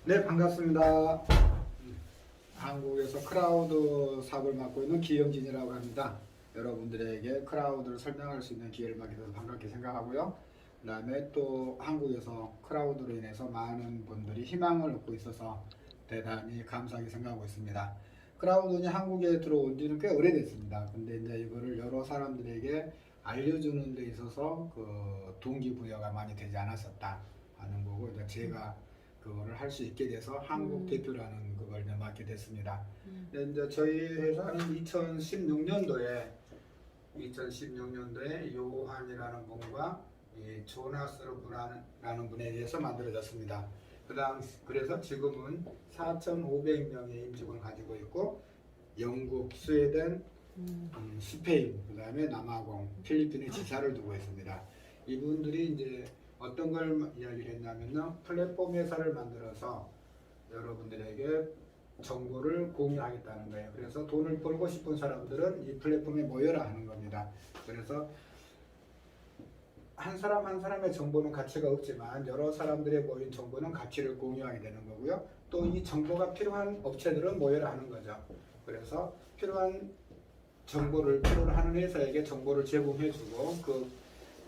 네, 반갑습니다. 한국에서 크라우드 사업을 맡고 있는 기영진이라고 합니다. 여러분들에게 크라우드를 설명할 수 있는 기회를 맡게 돼서 반갑게 생각하고요. 그 다음에 또 한국에서 크라우드로 인해서 많은 분들이 희망을 얻고 있어서 대단히 감사하게 생각하고 있습니다. 크라우드는 한국에 들어온 지는 꽤 오래됐습니다. 근데 이제 이거를 여러 사람들에게 알려주는 데 있어서 그 동기부여가 많이 되지 않았었다 하는 거고, 이제 제가 그거를 할 수 있게 돼서 한국 대표라는 그걸 맡게 됐습니다. 근데 이제 저희 회사는 2016년도에 요한이라는 분과 이 조나스라는 분에 의해서 만들어졌습니다. 그래서 지금은 4,500명의 임직원을 가지고 있고, 영국, 스웨덴, 스페인, 그 다음에 남아공, 필리핀에 지사를 두고 있습니다. 이분들이 이제 어떤 걸 이야기를 했냐면요, 플랫폼 회사를 만들어서 여러분들에게 정보를 공유하겠다는 거예요. 그래서 돈을 벌고 싶은 사람들은 이 플랫폼에 모여라 하는 겁니다. 그래서 한 사람 한 사람의 정보는 가치가 없지만 여러 사람들의 모인 정보는 가치를 공유하게 되는 거고요. 또 이 정보가 필요한 업체들은 모여라 하는 거죠. 그래서 필요한 정보를 필요로 하는 회사에게 정보를 제공해주고, 그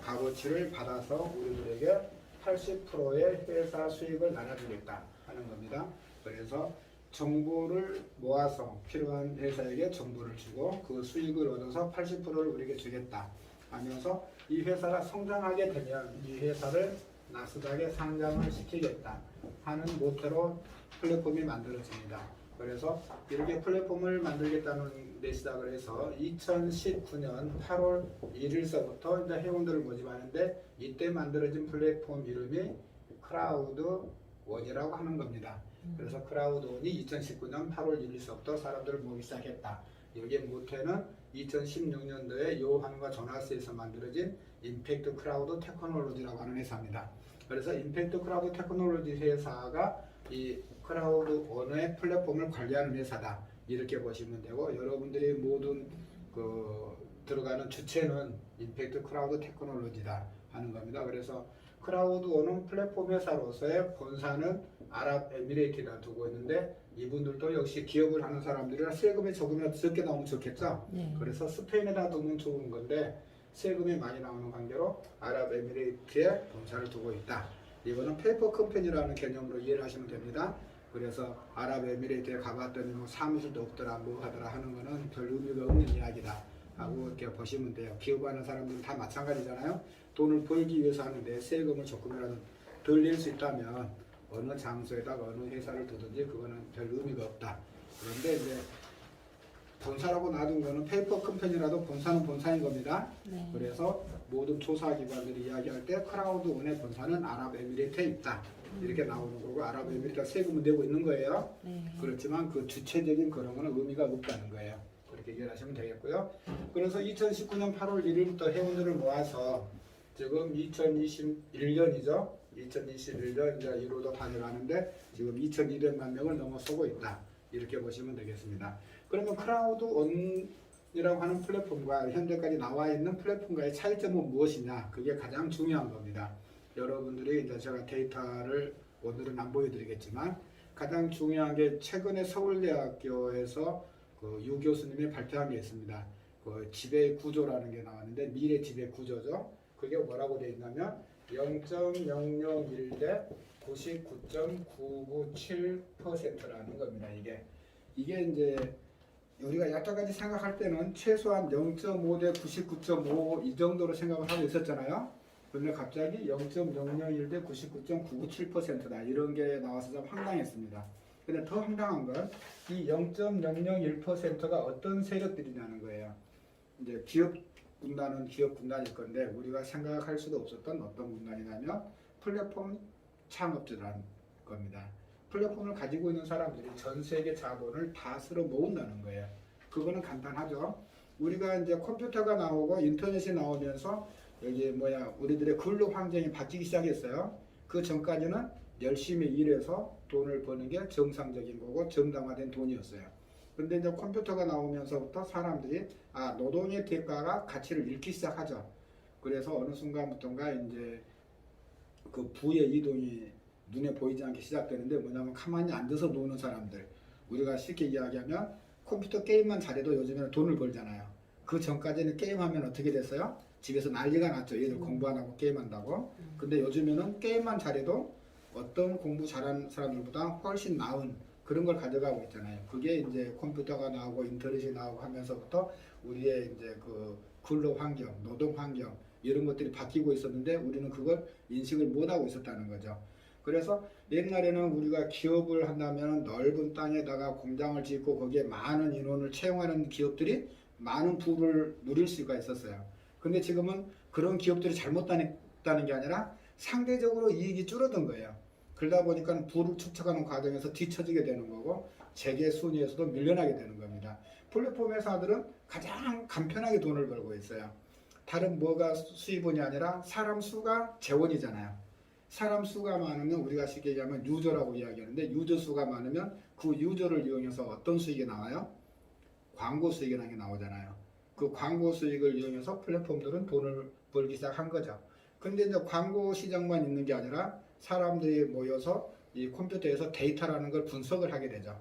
값어치를 받아서 우리들에게 80%의 회사 수익을 나눠주겠다 하는 겁니다. 그래서 정보를 모아서 필요한 회사에게 정보를 주고 그 수익을 얻어서 80%를 우리에게 주겠다 하면서 이 회사가 성장하게 되면 이 회사를 나스닥에 상장을 시키겠다 하는 모토로 플랫폼이 만들어집니다. 그래서 이렇게 플랫폼을 만들겠다는 데 시작을 해서 2019년 8월 1일서부터 이제 회원들을 모집하는데, 이때 만들어진 플랫폼 이름이 크라우드원이라고 하는 겁니다. 그래서 크라우드원이 2019년 8월 1일서부터 사람들을 모으기 시작했다. 여기에 모토는 2016년도에 요한과 조나스에서 만들어진 임팩트 크라우드 테크놀로지라고 하는 회사입니다. 그래서 임팩트 크라우드 테크놀로지 회사가 이 크라우드원의 플랫폼을 관리하는 회사다, 이렇게 보시면 되고, 여러분들이 모든 그 들어가는 주체는 임팩트 크라우드 테크놀로지다 하는 겁니다. 그래서 크라우드원은 플랫폼 회사로서의 본사는 아랍에미레이트에다 두고 있는데, 이분들도 역시 기업을 하는 사람들이라 세금이 조금이라도 적게 나오면 좋겠죠. 네. 그래서 스페인에다 두면 좋은 건데 세금이 많이 나오는 관계로 아랍에미레이트에 본사를 두고 있다. 이거는 페이퍼 컴퍼니라는 개념으로 이해를 하시면 됩니다. 그래서 아랍에미레이트에 가봤더니 뭐 사무실도 없더라 뭐 하더라 하는 거는 별 의미가 없는 이야기다 하고 이렇게 보시면 돼요. 기업하는 사람들은 다 마찬가지잖아요. 돈을 벌기 위해서 하는데 세금을 조금이라도 덜 낼 수 있다면 어느 장소에다가 어느 회사를 두든지 그거는 별 의미가 없다. 그런데 이제 본사라고 놔둔 거는 페이퍼 컴퍼니라도 본사는 본사인 겁니다. 네. 그래서 모든 조사기관들이 이야기할 때 크라우드원의 본사는 아랍에미레이트에 있다, 이렇게 나오는 거고, 아랍에미레이트가 세금을 내고 있는 거예요. 네. 그렇지만 그 주체적인 그런 거는 의미가 없다는 거예요. 그렇게 이해하시면 되겠고요. 그래서 2019년 8월 1일부터 회원들을 모아서 지금 2021년이죠. 2021년 이제 1호도 다녀가는데 지금 2,200만 명을 넘어서고 있다, 이렇게 보시면 되겠습니다. 그러면 크라우드원이라고 하는 플랫폼과 현재까지 나와 있는 플랫폼과의 차이점은 무엇이냐? 그게 가장 중요한 겁니다. 여러분들이 이제 제가 데이터를 오늘은 안 보여드리겠지만, 가장 중요한 게 최근에 서울대학교에서 그 유 교수님이 발표한 게 있습니다. 그 지배 구조라는 게 나왔는데, 미래 지배 구조죠. 그게 뭐라고 되어 있냐면 0.001 대 99.997%라는 겁니다. 이게 이제 우리가 여태까지 생각할 때는 최소한 0.5 대 99.5 이 정도로 생각을 하고 있었잖아요. 그런데 갑자기 0.001 대 99.997%다 이런 게 나와서 좀 황당했습니다. 근데 더 황당한 건 이 0.001%가 어떤 세력들이냐는 거예요. 이제 기업 군단은 기업 군단일 건데, 우리가 생각할 수도 없었던 어떤 군단이냐면 플랫폼 창업주라는 겁니다. 플랫폼을 가지고 있는 사람들이 전 세계 자본을 다 쓸어 모은다는 거예요. 그거는 간단하죠. 우리가 이제 컴퓨터가 나오고 인터넷이 나오면서 여기 우리들의 근로 환경이 바뀌기 시작했어요. 그 전까지는 열심히 일해서 돈을 버는 게 정상적인 거고 정당화된 돈이었어요. 근데 이제 컴퓨터가 나오면서부터 사람들이 노동의 대가가 가치를 잃기 시작하죠. 그래서 어느 순간부터인가 이제 그 부의 이동이 눈에 보이지 않게 시작되는데 뭐냐면 가만히 앉아서 노는 사람들. 우리가 쉽게 이야기하면 컴퓨터 게임만 잘해도 요즘에는 돈을 벌잖아요. 그 전까지는 게임하면 어떻게 됐어요? 집에서 난리가 났죠. 얘들 공부 안 하고 게임한다고. 근데 요즘에는 게임만 잘해도 어떤 공부 잘하는 사람들보다 훨씬 나은 그런 걸 가져가고 있잖아요. 그게 이제 컴퓨터가 나오고 인터넷이 나오고 하면서부터 우리의 이제 그 근로 환경, 노동 환경 이런 것들이 바뀌고 있었는데 우리는 그걸 인식을 못 하고 있었다는 거죠. 그래서 옛날에는 우리가 기업을 한다면 넓은 땅에다가 공장을 짓고 거기에 많은 인원을 채용하는 기업들이 많은 부를 누릴 수가 있었어요. 근데 지금은 그런 기업들이 잘못다는 게 아니라 상대적으로 이익이 줄어든 거예요. 그러다 보니까 부를 축적하는 과정에서 뒤처지게 되는 거고 재계 순위에서도 밀려나게 되는 겁니다. 플랫폼 회사들은 가장 간편하게 돈을 벌고 있어요. 다른 뭐가 수입원이 아니라 사람 수가 재원이잖아요. 사람 수가 많으면 우리가 쉽게 얘기하면 유저라고 이야기하는데 유저 수가 많으면 그 유저를 이용해서 어떤 수익이 나와요? 광고 수익이라는 게 나오잖아요. 그 광고 수익을 이용해서 플랫폼들은 돈을 벌기 시작한 거죠. 근데 이제 광고 시장만 있는 게 아니라 사람들이 모여서 이 컴퓨터에서 데이터라는 걸 분석을 하게 되죠.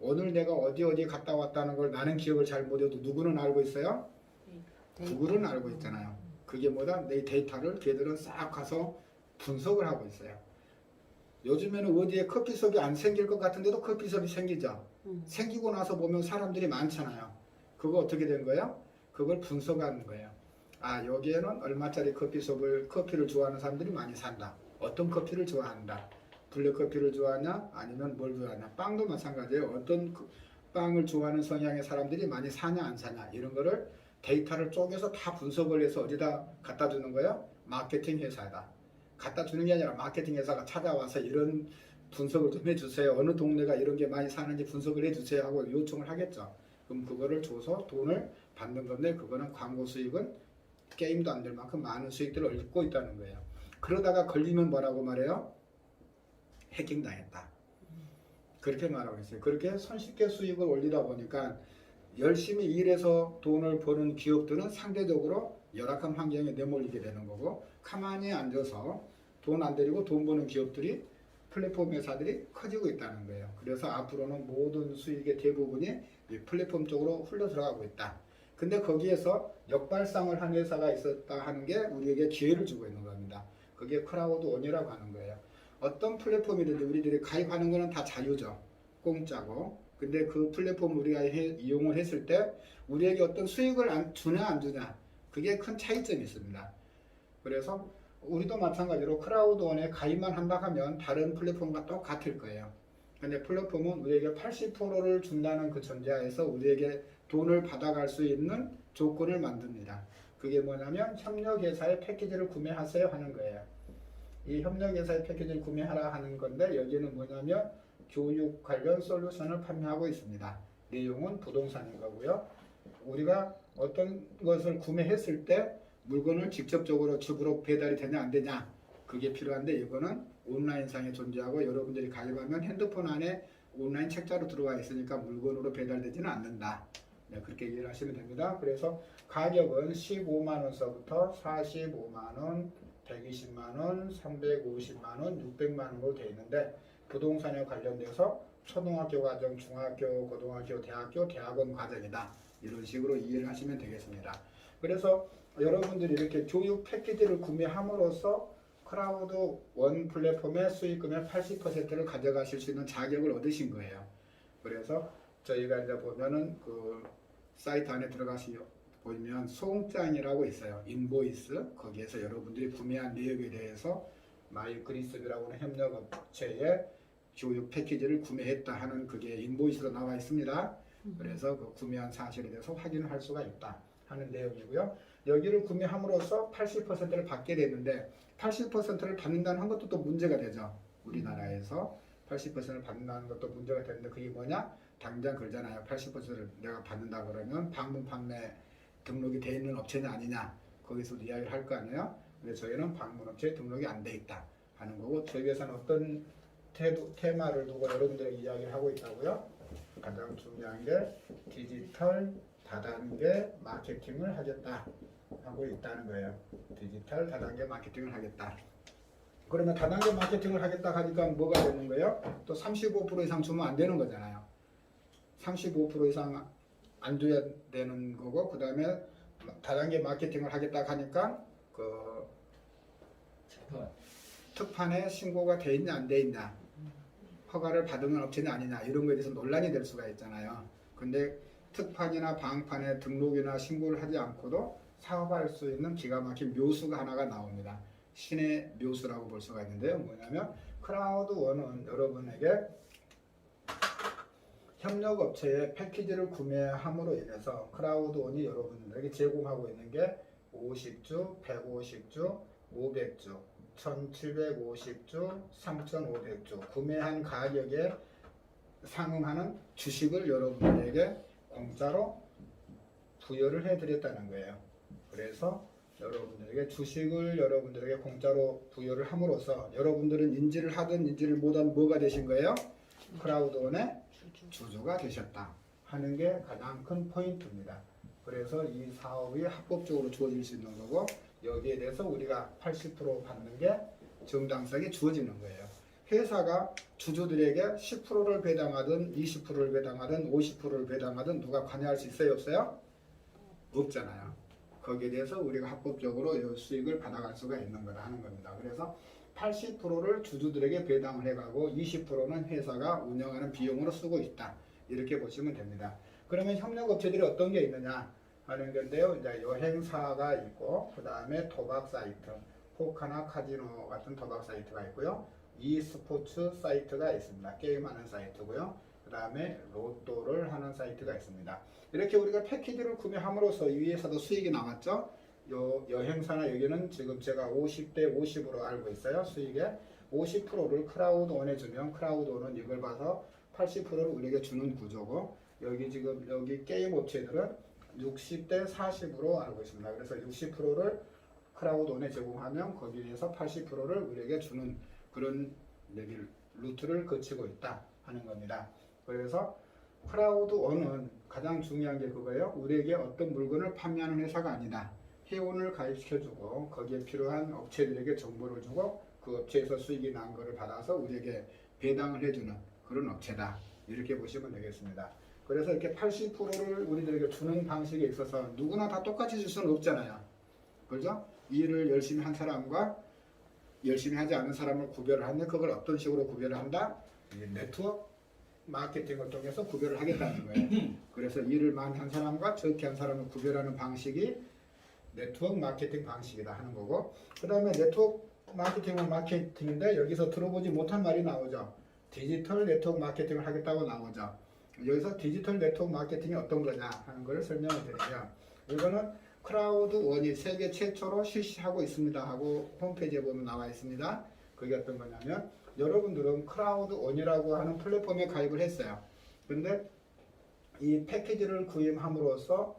오늘 내가 어디 갔다 왔다는 걸 나는 기억을 잘 못해도 누구는 알고 있어요? 구글은 알고 있잖아요. 그게 뭐다? 내 데이터를 걔들은 싹 가서 분석을 하고 있어요. 요즘에는 어디에 커피숍이 안 생길 것 같은데도 커피숍이 생기죠. 생기고 나서 보면 사람들이 많잖아요. 그거 어떻게 된 거예요? 그걸 분석하는 거예요. 아, 여기에는 얼마짜리 커피를 좋아하는 사람들이 많이 산다. 어떤 커피를 좋아한다. 블랙커피를 좋아하냐? 아니면 뭘 좋아하냐? 빵도 마찬가지예요. 어떤 빵을 좋아하는 성향의 사람들이 많이 사냐 안 사냐 이런 거를 데이터를 쪼개서 다 분석을 해서 어디다 갖다 주는 거예요? 마케팅 회사에다. 갖다 주는 게 아니라 마케팅 회사가 찾아와서 이런 분석을 좀 해주세요. 어느 동네가 이런 게 많이 사는지 분석을 해주세요 하고 요청을 하겠죠. 그럼 그거를 줘서 돈을 받는 건데 그거는 광고 수익은 게임도 안 될 만큼 많은 수익들을 얻고 있다는 거예요. 그러다가 걸리면 뭐라고 말해요? 해킹 당했다. 그렇게 말하고 있어요. 그렇게 손쉽게 수익을 올리다 보니까 열심히 일해서 돈을 버는 기업들은 상대적으로 열악한 환경에 내몰리게 되는 거고 가만히 앉아서 돈 안 들이고 돈 버는 기업들이 플랫폼 회사들이 커지고 있다는 거예요. 그래서 앞으로는 모든 수익의 대부분이 이 플랫폼 쪽으로 흘러 들어가고 있다. 근데 거기에서 역발상을 한 회사가 있었다 하는 게 우리에게 기회를 주고 있는 겁니다. 그게 크라우드원이라고 하는 거예요. 어떤 플랫폼이든지 우리들이 가입하는 거는 다 자유죠. 공짜고. 근데 그 플랫폼 우리가 이용을 했을 때 우리에게 어떤 수익을 주냐 안 주냐 그게 큰 차이점이 있습니다. 그래서 우리도 마찬가지로 크라우드원에 가입만 한다 하면 다른 플랫폼과 똑같을 거예요. 근데 플랫폼은 우리에게 80%를 준다는 그 전제하에서 우리에게 돈을 받아갈 수 있는 조건을 만듭니다. 그게 뭐냐면 협력회사의 패키지를 구매하세요 하는 거예요. 이 협력회사의 패키지를 구매하라 하는 건데 여기는 뭐냐면 교육 관련 솔루션을 판매하고 있습니다. 내용은 부동산인 거고요. 우리가 어떤 것을 구매했을 때 물건을 직접적으로 집으로 배달이 되냐 안 되냐 그게 필요한데 이거는 온라인상에 존재하고 여러분들이 가입하면 핸드폰 안에 온라인 책자로 들어와 있으니까 물건으로 배달되지는 않는다. 네, 그렇게 이해를 하시면 됩니다. 그래서 가격은 15만원서부터 45만원, 120만원, 350만원, 600만원으로 되어 있는데 부동산에 관련돼서 초등학교 과정, 중학교, 고등학교, 대학교, 대학원 과정이다. 이런 식으로 이해를 하시면 되겠습니다. 그래서 여러분들이 이렇게 교육 패키지를 구매함으로써 크라우드 원 플랫폼의 수익금의 80%를 가져가실 수 있는 자격을 얻으신 거예요. 그래서 저희가 이제 보면은 그 사이트 안에 보면 송장이라고 있어요. 인보이스. 거기에서 여러분들이 구매한 내역에 대해서 마이그리스비라고 하는 협력업체의 교육 패키지를 구매했다 하는 그게 인보이스로 나와 있습니다. 그래서 그 구매한 사실에 대해서 확인을 할 수가 있다 하는 내용이고요. 여기를 구매함으로써 80%를 받게 되는데 80%를 받는다는 것도 또 문제가 되죠. 우리나라에서 80%를 받는다는 것도 문제가 되는데 그게 뭐냐? 당장 그러잖아요. 80%를 내가 받는다 그러면 방문 판매 등록이 돼 있는 업체냐 아니냐 거기서도 이야기를 할 거 아니에요. 근데 저희는 방문 업체에 등록이 안 돼 있다 하는 거고 저희 회사는 어떤 테마를 두고 여러분들에게 이야기를 하고 있다고요. 가장 중요한 게 디지털 다단계 마케팅을 하겠다 하고 있다는 거예요. 디지털 다단계 마케팅을 하겠다. 그러면 다단계 마케팅을 하겠다 하니까 뭐가 되는 거예요? 또 35% 이상 주면 안 되는 거잖아요. 35% 이상 안 줘야 되는 거고, 그 다음에 다단계 마케팅을 하겠다 하니까 그 특판에 신고가 돼 있냐 안 돼 있냐, 허가를 받은 업체는 아니냐, 이런 거에 대해서 논란이 될 수가 있잖아요. 근데 특판이나 방판에 등록이나 신고를 하지 않고도 사업할 수 있는 기가 막힌 묘수가 하나가 나옵니다. 신의 묘수라고 볼 수가 있는데요. 뭐냐면 크라우드원은 여러분에게 협력업체의 패키지를 구매함으로 인해서 크라우드원이 여러분들에게 제공하고 있는 게 50주, 150주, 500주, 1750주, 3500주 구매한 가격에 상응하는 주식을 여러분들에게 공짜로 부여를 해드렸다는 거예요. 그래서 여러분들에게 주식을 여러분들에게 공짜로 부여를 함으로써 여러분들은 인지를 하든 인지를 못하든 뭐가 되신 거예요? 크라우드원의 주주가 되셨다 하는 게 가장 큰 포인트입니다. 그래서 이 사업이 합법적으로 주어질 수 있는 거고, 여기에 대해서 우리가 80% 받는 게 정당성이 주어지는 거예요. 회사가 주주들에게 10%를 배당하든 20%를 배당하든 50%를 배당하든 누가 관여할 수 있어요? 없어요? 없잖아요. 거기에 대해서 우리가 합법적으로 이 수익을 받아갈 수가 있는 거라 하는 겁니다. 그래서 80%를 주주들에게 배당을 해가고 20%는 회사가 운영하는 비용으로 쓰고 있다. 이렇게 보시면 됩니다. 그러면 협력업체들이 어떤 게 있느냐 하는 건데요. 이제 여행사가 있고, 그 다음에 도박 사이트, 포카나 카지노 같은 도박 사이트가 있고요. e스포츠 사이트가 있습니다. 게임하는 사이트고요. 그 다음에 로또를 하는 사이트가 있습니다. 이렇게 우리가 패키지를 구매함으로써 이 위에서도 수익이 나왔죠. 여행사나 여기는 지금 제가 50대 50으로 알고 있어요. 수익의 50%를 크라우드원에 주면 크라우드원은 이걸 봐서 80%를 우리에게 주는 구조고, 여기 지금 여기 게임 업체들은 60대 40으로 알고 있습니다. 그래서 60%를 크라우드원에 제공하면 거기에서 80%를 우리에게 주는 그런 루트를 거치고 있다 하는 겁니다. 그래서 크라우드원은 가장 중요한 게 그거예요. 우리에게 어떤 물건을 판매하는 회사가 아니다. 회원을 가입시켜주고 거기에 필요한 업체들에게 정보를 주고 그 업체에서 수익이 난 거를 받아서 우리에게 배당을 해주는 그런 업체다. 이렇게 보시면 되겠습니다. 그래서 이렇게 80%를 우리들에게 주는 방식에 있어서 누구나 다 똑같이 줄 수는 없잖아요. 그렇죠? 일을 열심히 한 사람과 열심히 하지 않은 사람을 구별을 하는데, 그걸 어떤 식으로 구별을 한다? 네트워크 마케팅을 통해서 구별을 하겠다는 거예요. 그래서 일을 많이 한 사람과 적게 한 사람을 구별하는 방식이 네트워크 마케팅 방식이다 하는 거고, 그 다음에 네트워크 마케팅은 마케팅인데 여기서 들어보지 못한 말이 나오죠. 디지털 네트워크 마케팅을 하겠다고 나오죠. 여기서 디지털 네트워크 마케팅이 어떤 거냐 하는 걸 설명을 드리면, 이거는 크라우드원이 세계 최초로 실시하고 있습니다 하고 홈페이지에 보면 나와 있습니다. 그게 어떤 거냐면, 여러분들은 크라우드원이라고 하는 플랫폼에 가입을 했어요. 근데 이 패키지를 구입함으로써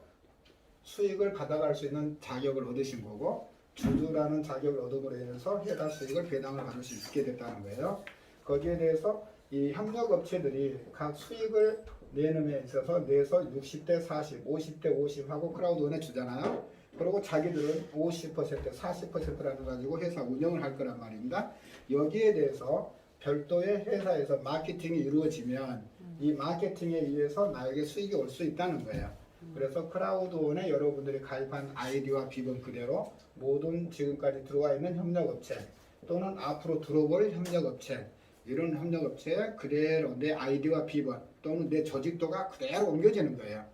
수익을 받아갈 수 있는 자격을 얻으신 거고, 주주라는 자격을 얻음으로 인해서 회사 수익을 배당을 받을 수 있게 됐다는 거예요. 거기에 대해서 이 협력업체들이 각 수익을 내는 데 있어서 내서 60대 40, 50대 50 하고 크라우드원에 주잖아요. 그리고 자기들은 50%, 40%라는 가지고 회사 운영을 할 거란 말입니다. 여기에 대해서 별도의 회사에서 마케팅이 이루어지면 이 마케팅에 의해서 나에게 수익이 올 수 있다는 거예요. 그래서 크라우드원에 여러분들이 가입한 아이디와 비번 그대로 모든 지금까지 들어와 있는 협력업체 또는 앞으로 들어올 협력업체, 이런 협력업체에 그대로 내 아이디와 비번 또는 내 조직도가 그대로 옮겨지는 거예요.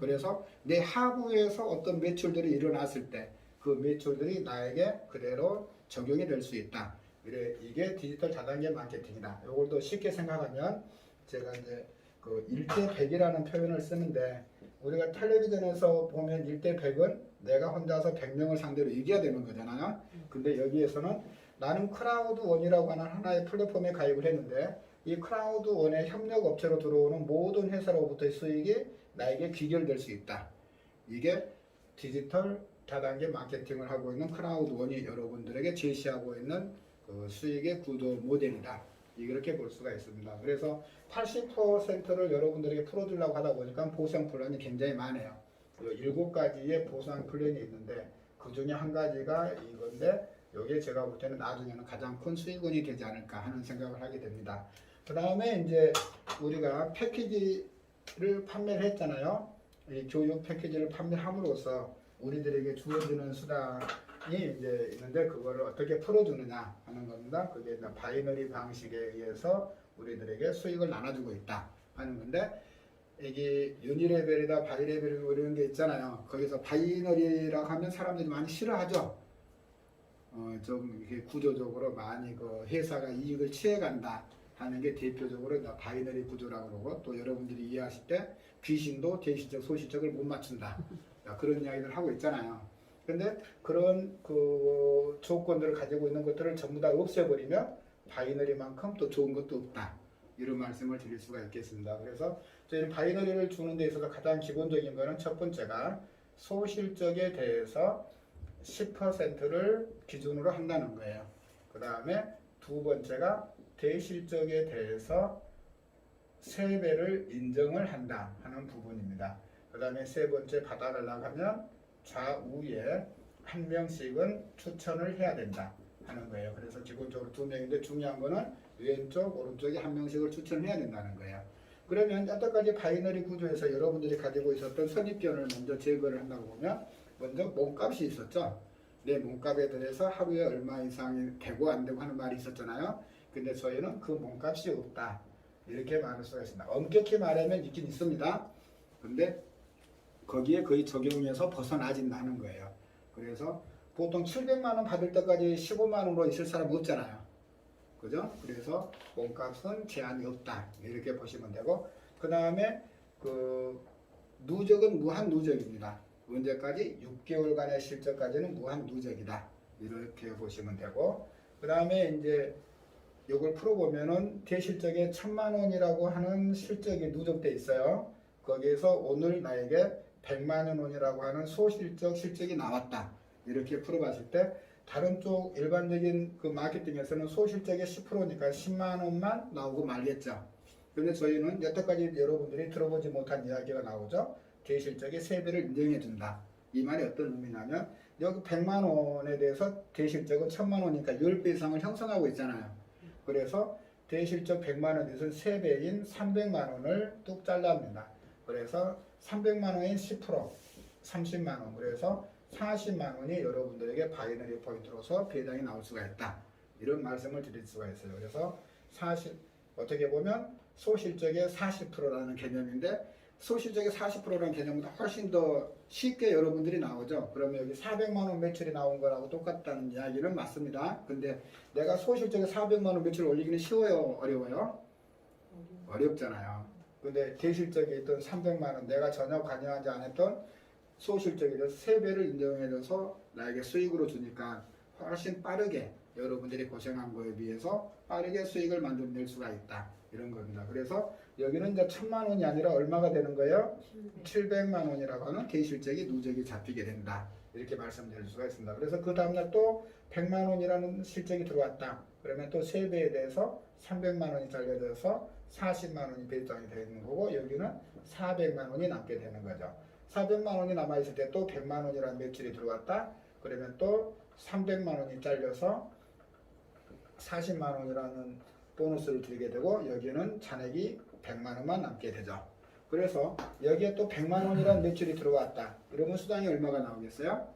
그래서 내 하부에서 어떤 매출들이 일어났을 때 그 매출들이 나에게 그대로 적용이 될 수 있다. 이게 디지털 다단계 마케팅이다. 이걸 또 쉽게 생각하면, 제가 이제 그 1대 100이라는 표현을 쓰는데, 우리가 텔레비전에서 보면 1대 100은 내가 혼자서 100명을 상대로 이겨야 되는 거잖아요. 근데 여기에서는 나는 크라우드원이라고 하는 하나의 플랫폼에 가입을 했는데, 이 크라우드원의 협력업체로 들어오는 모든 회사로부터의 수익이 나에게 귀결될 수 있다. 이게 디지털 다단계 마케팅을 하고 있는 크라우드원이 여러분들에게 제시하고 있는 그 수익의 구조 모델이다. 이렇게 볼 수가 있습니다. 그래서 80%를 여러분들에게 풀어주려고 하다 보니까 보상 플랜이 굉장히 많아요. 7가지의 보상 플랜이 있는데 그 중에 한 가지가 이건데, 이게 제가 볼 때는 나중에는 가장 큰 수익원이 되지 않을까 하는 생각을 하게 됩니다. 그 다음에 이제 우리가 패키지를 판매를 했잖아요. 이 교육 패키지를 판매함으로써 우리들에게 주어지는 수당이 이제 있는데 그거를 어떻게 풀어주느냐 하는 겁니다. 그게 이제 바이너리 방식에 의해서 우리들에게 수익을 나눠주고 있다 하는 건데, 이게 유니레벨이다 바이레벨 이런 게 있잖아요. 거기서 바이너리라고 하면 사람들이 많이 싫어하죠. 좀 이렇게 구조적으로 많이 그 회사가 이익을 취해간다 하는 게 대표적으로 바이너리 구조라고 그러고, 또 여러분들이 이해하실 때 귀신도 대시적 소시적을 못 맞춘다 그런 이야기를 하고 있잖아요. 근데 그런 그 조건들을 가지고 있는 것들을 전부 다 없애버리면 바이너리만큼 또 좋은 것도 없다, 이런 말씀을 드릴 수가 있겠습니다. 그래서 저희는 바이너리를 주는 데 있어서 가장 기본적인 거는 첫 번째가 소실적에 대해서 10%를 기준으로 한다는 거예요. 그 다음에 두 번째가 대실적에 대해서 3배를 인정을 한다 하는 부분입니다. 그 다음에 세 번째 받아달라고 하면 좌우에 한 명씩은 추천을 해야 된다 하는 거예요. 그래서 기본적으로 2명인데 중요한 거는 왼쪽 오른쪽에 한 명씩을 추천해야 된다는 거예요. 그러면 여태까지 바이너리 구조에서 여러분들이 가지고 있었던 선입견을 먼저 제거를 한다고 보면, 먼저 몸값이 있었죠. 내 몸값에 대해서 하루에 얼마 이상이 되고 안 되고 하는 말이 있었잖아요. 근데 저희는 그 몸값이 없다, 이렇게 말할 수가 있습니다. 엄격히 말하면 있긴 있습니다. 근데 거기에 거의 적용해서 벗어나진다는 거예요. 그래서 보통 700만 원 받을 때까지 15만 원으로 있을 사람 없잖아요. 그죠? 그래서 몸값은 제한이 없다, 이렇게 보시면 되고, 그 다음에 그 누적은 무한 누적입니다. 언제까지? 6개월간의 실적까지는 무한 누적이다, 이렇게 보시면 되고, 그 다음에 이제 이걸 풀어보면은 대실적에 1000만 원이라고 하는 실적이 누적돼 있어요. 거기에서 오늘 나에게 100만 원이라고 하는 소실적 실적이 나왔다, 이렇게 풀어봤을 때 다른 쪽 일반적인 그 마케팅에서는 소실적의 10%니까 10만 원만 나오고 말겠죠. 근데 저희는 여태까지 여러분들이 들어보지 못한 이야기가 나오죠. 대실적의 3배를 인정해준다. 이 말이 어떤 의미냐면, 여기 100만 원에 대해서 대실적은 1000만 원이니까 10배 이상을 형성하고 있잖아요. 그래서 대실적 100만 원에서 3배인 300만 원을 뚝 잘라냅니다. 그래서 300만 원인 10%, 30만 원, 그래서 40만 원이 여러분들에게 바이너리 포인트로서 배당이 나올 수가 있다, 이런 말씀을 드릴 수가 있어요. 그래서 어떻게 보면 소실적의 40%라는 개념인데, 소실적의 40%라는 개념보다 훨씬 더 쉽게 여러분들이 나오죠. 그러면 여기 400만 원 매출이 나온 거라고 똑같다는 이야기는 맞습니다. 근데 내가 소실적의 400만 원 매출 올리기는 쉬워요, 어려워요? 어렵잖아요. 근데 대실적에 있던 300만 원, 내가 전혀 관여하지 않았던 소실적에 대해서 3배를 인정해줘서 나에게 수익으로 주니까 훨씬 빠르게 여러분들이 고생한 거에 비해서 빠르게 수익을 만들어낼 수가 있다, 이런 겁니다. 그래서 여기는 이제 1000만 원이 아니라 얼마가 되는 거예요? 700만 원이라고 하는 대실적이 누적이 잡히게 된다, 이렇게 말씀드릴 수가 있습니다. 그래서 그 다음날 또 100만 원이라는 실적이 들어왔다. 그러면 또 3배에 대해서 300만 원이 잘려져서 40만 원이 배당이 되는 거고, 여기는 400만 원이 남게 되는 거죠. 400만 원이 남아있을 때 또 100만 원이라는 매출이 들어왔다. 그러면 또 300만 원이 잘려서 40만 원이라는 보너스를 드리게 되고, 여기는 잔액이 100만 원만 남게 되죠. 그래서 여기에 또 100만 원이라는 매출이 들어왔다. 이러면 수당이 얼마가 나오겠어요?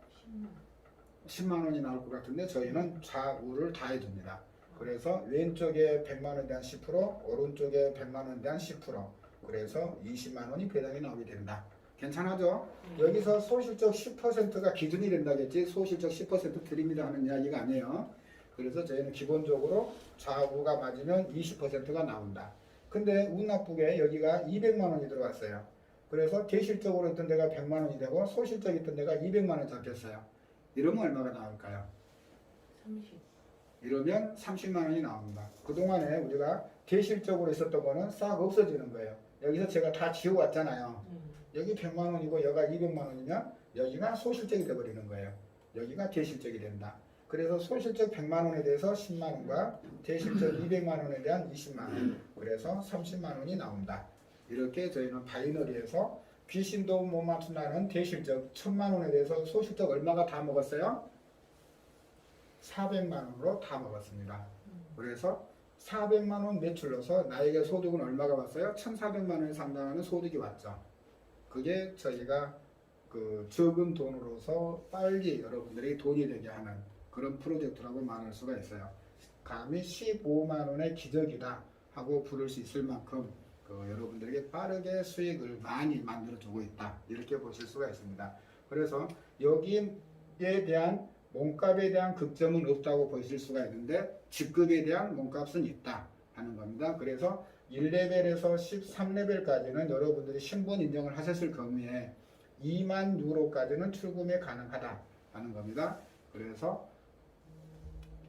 10만 원이 나올 것 같은데 저희는 좌우를 다 해줍니다. 그래서 왼쪽에 100만 원에 대한 10%, 오른쪽에 100만 원에 대한 10%, 그래서 20만 원이 배당이 나오게 된다. 괜찮아죠? 여기서 소실적 10%가 기준이 된다겠지, 소실적 10% 드립니다 하는 이야기가 아니에요. 그래서 저희는 기본적으로 좌우가 맞으면 20%가 나온다. 근데 운 나쁘게 여기가 200만 원이 들어갔어요. 그래서 대실적으로 있던 데가 100만 원이 되고 소실적이 있던 데가 200만 원 잡혔어요. 이러면 얼마가 나올까요? 30. 이러면 30만 원이 나옵니다. 그동안에 우리가 대실적으로 있었던 거는 싹 없어지는 거예요. 여기서 제가 다 지워왔잖아요. 여기 100만 원이고 여기가 200만 원이면 여기가 소실적이 돼버리는 거예요. 여기가 대실적이 된다. 그래서 소실적 100만 원에 대해서 10만 원과 대실적 200만 원에 대한 20만 원, 그래서 30만 원이 나온다. 이렇게 저희는 바이너리에서 귀신도 못 맞춘다는 대실적 1000만 원에 대해서 소실적 얼마가 다 먹었어요? 400만 원으로 다 먹었습니다. 그래서 400만 원 매출로서 나에게 소득은 얼마가 왔어요? 1,400만 원에 상당하는 소득이 왔죠. 그게 저희가 그 적은 돈으로서 빨리 여러분들이 돈이 되게 하는 그런 프로젝트라고 말할 수가 있어요. 감히 15만 원의 기적이다 하고 부를 수 있을 만큼 그 여러분들에게 빠르게 수익을 많이 만들어 주고 있다, 이렇게 보실 수가 있습니다. 그래서 여기에 대한 몸값에 대한 극점은 없다고 보실 수가 있는데 직급에 대한 몸값은 있다 하는 겁니다. 그래서 1레벨에서 13레벨까지는 여러분들이 신분 인정을 하셨을 경우에 2만 유로까지는 출금이 가능하다 하는 겁니다. 그래서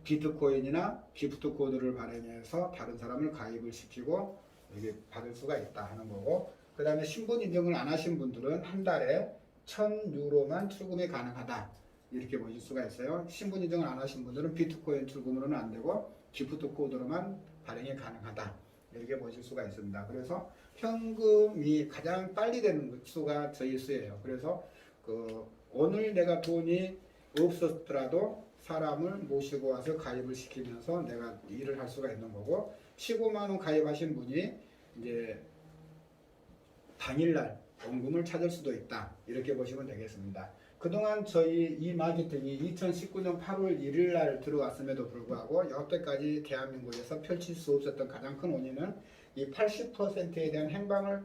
비트코인이나 기프트 코드를 발행해서 다른 사람을 가입을 시키고 이게 받을 수가 있다 하는 거고, 그 다음에 신분 인정을 안 하신 분들은 한 달에 1,000유로만 출금이 가능하다, 이렇게 보실 수가 있어요. 신분 인정을 안 하신 분들은 비트코인 출금으로는 안 되고 기프트 코드로만 발행이 가능하다, 이렇게 보실 수가 있습니다. 그래서 현금이 가장 빨리 되는 수가 저희 수예요. 그래서 오늘 내가 돈이 없었더라도 사람을 모시고 와서 가입을 시키면서 내가 일을 할 수가 있는 거고, 15만 원 가입하신 분이 이제 당일날 원금을 찾을 수도 있다, 이렇게 보시면 되겠습니다. 그동안 저희 이 마케팅이 2019년 8월 1일 날 들어왔음에도 불구하고 여태까지 대한민국에서 펼칠 수 없었던 가장 큰 원인은 이 80%에 대한 행방을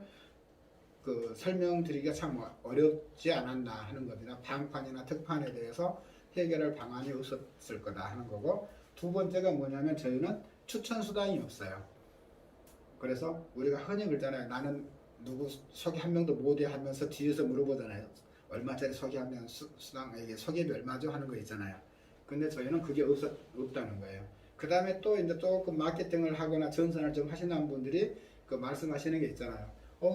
설명드리기가 참 어렵지 않았나 하는 겁니다. 방판이나 특판에 대해서 해결할 방안이 없었을 거다 하는 거고, 두 번째가 뭐냐면 저희는 추천 수단이 없어요. 그래서 우리가 흔히 그러잖아요. 나는 누구 소개 한 명도 못해 하면서 뒤에서 물어보잖아요. 얼마짜리 소개하면 수당에게 소개비 얼마죠 하는 거 있잖아요. 근데 저희는 그게 없다는 거예요. 그 다음에 또 이제 조금 마케팅을 하거나 전선을 좀 하시는 분들이 말씀하시는 게 있잖아요.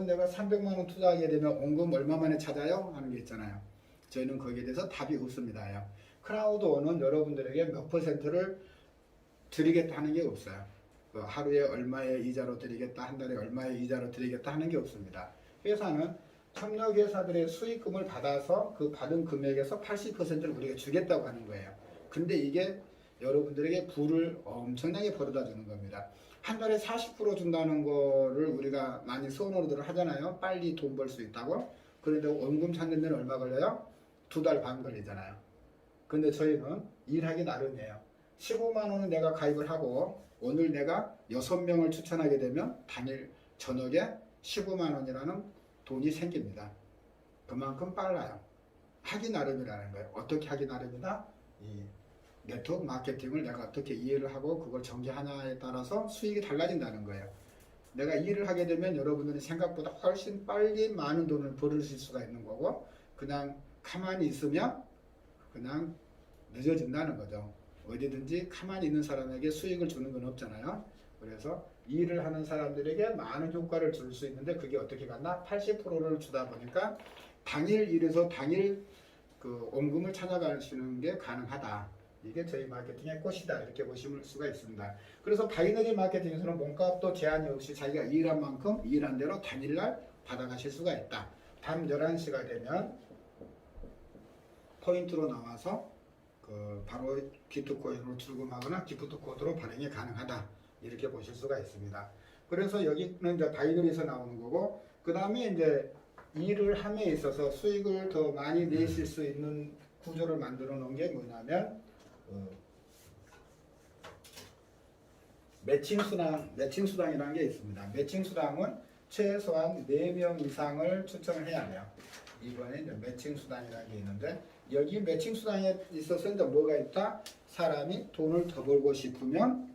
내가 300만 원 투자하게 되면 원금 얼마 만에 찾아요? 하는 게 있잖아요. 저희는 거기에 대해서 답이 없습니다. 크라우드원은 여러분들에게 몇 퍼센트를 드리겠다 하는 게 없어요. 하루에 얼마의 이자로 드리겠다, 한 달에 얼마의 이자로 드리겠다 하는 게 없습니다. 회사는 협력회사들의 수익금을 받아서 그 받은 금액에서 80%를 우리가 주겠다고 하는 거예요. 근데 이게 여러분들에게 부를 엄청나게 벌어다 주는 겁니다. 한 달에 40% 준다는 거를 우리가 많이 소원으로들 하잖아요. 빨리 돈 벌 수 있다고. 그런데 원금 찾는 데는 얼마 걸려요? 2달 반 걸리잖아요. 근데 저희는 일하기 나름이에요. 15만 원은 내가 가입을 하고 오늘 내가 6명을 추천하게 되면 당일 저녁에 15만 원이라는 돈이 생깁니다. 그만큼 빨라요. 하기 나름이라는 거예요. 어떻게 하기 나름이다? 이 네트워크 마케팅을 내가 어떻게 이해를 하고 그걸 전개하냐에 따라서 수익이 달라진다는 거예요. 내가 일을 하게 되면 여러분들이 생각보다 훨씬 빨리 많은 돈을 벌으실 수가 있는 거고, 그냥 가만히 있으면 그냥 늦어진다는 거죠. 어디든지 가만히 있는 사람에게 수익을 주는 건 없잖아요. 그래서 일을 하는 사람들에게 많은 효과를 줄 수 있는데 그게 어떻게 갔나? 80%를 주다 보니까 당일 일에서 당일 원금을 찾아가시는 게 가능하다. 이게 저희 마케팅의 꽃이다, 이렇게 보실 수가 있습니다. 그래서 바이너리 마케팅에서는 몸값도 제한이 없이 자기가 일한 만큼 일한 대로 당일날 받아가실 수가 있다. 밤 11시가 되면 포인트로 나와서 바로 비트코인으로 출금하거나 기프트 코드로 발행이 가능하다, 이렇게 보실 수가 있습니다. 그래서 여기는 이제 바이너리에서 나오는 거고, 그 다음에 이제 일을 함에 있어서 수익을 더 많이 내실 수 있는 구조를 만들어 놓은 게 뭐냐면 매칭 수당이라는 게 있습니다. 매칭 수당은 최소한 4명 이상을 추천을 해야 해요. 이번에 이제 매칭 수당이라는 게 있는데, 여기 매칭 수당에 있어서 이제 뭐가 있다? 사람이 돈을 더 벌고 싶으면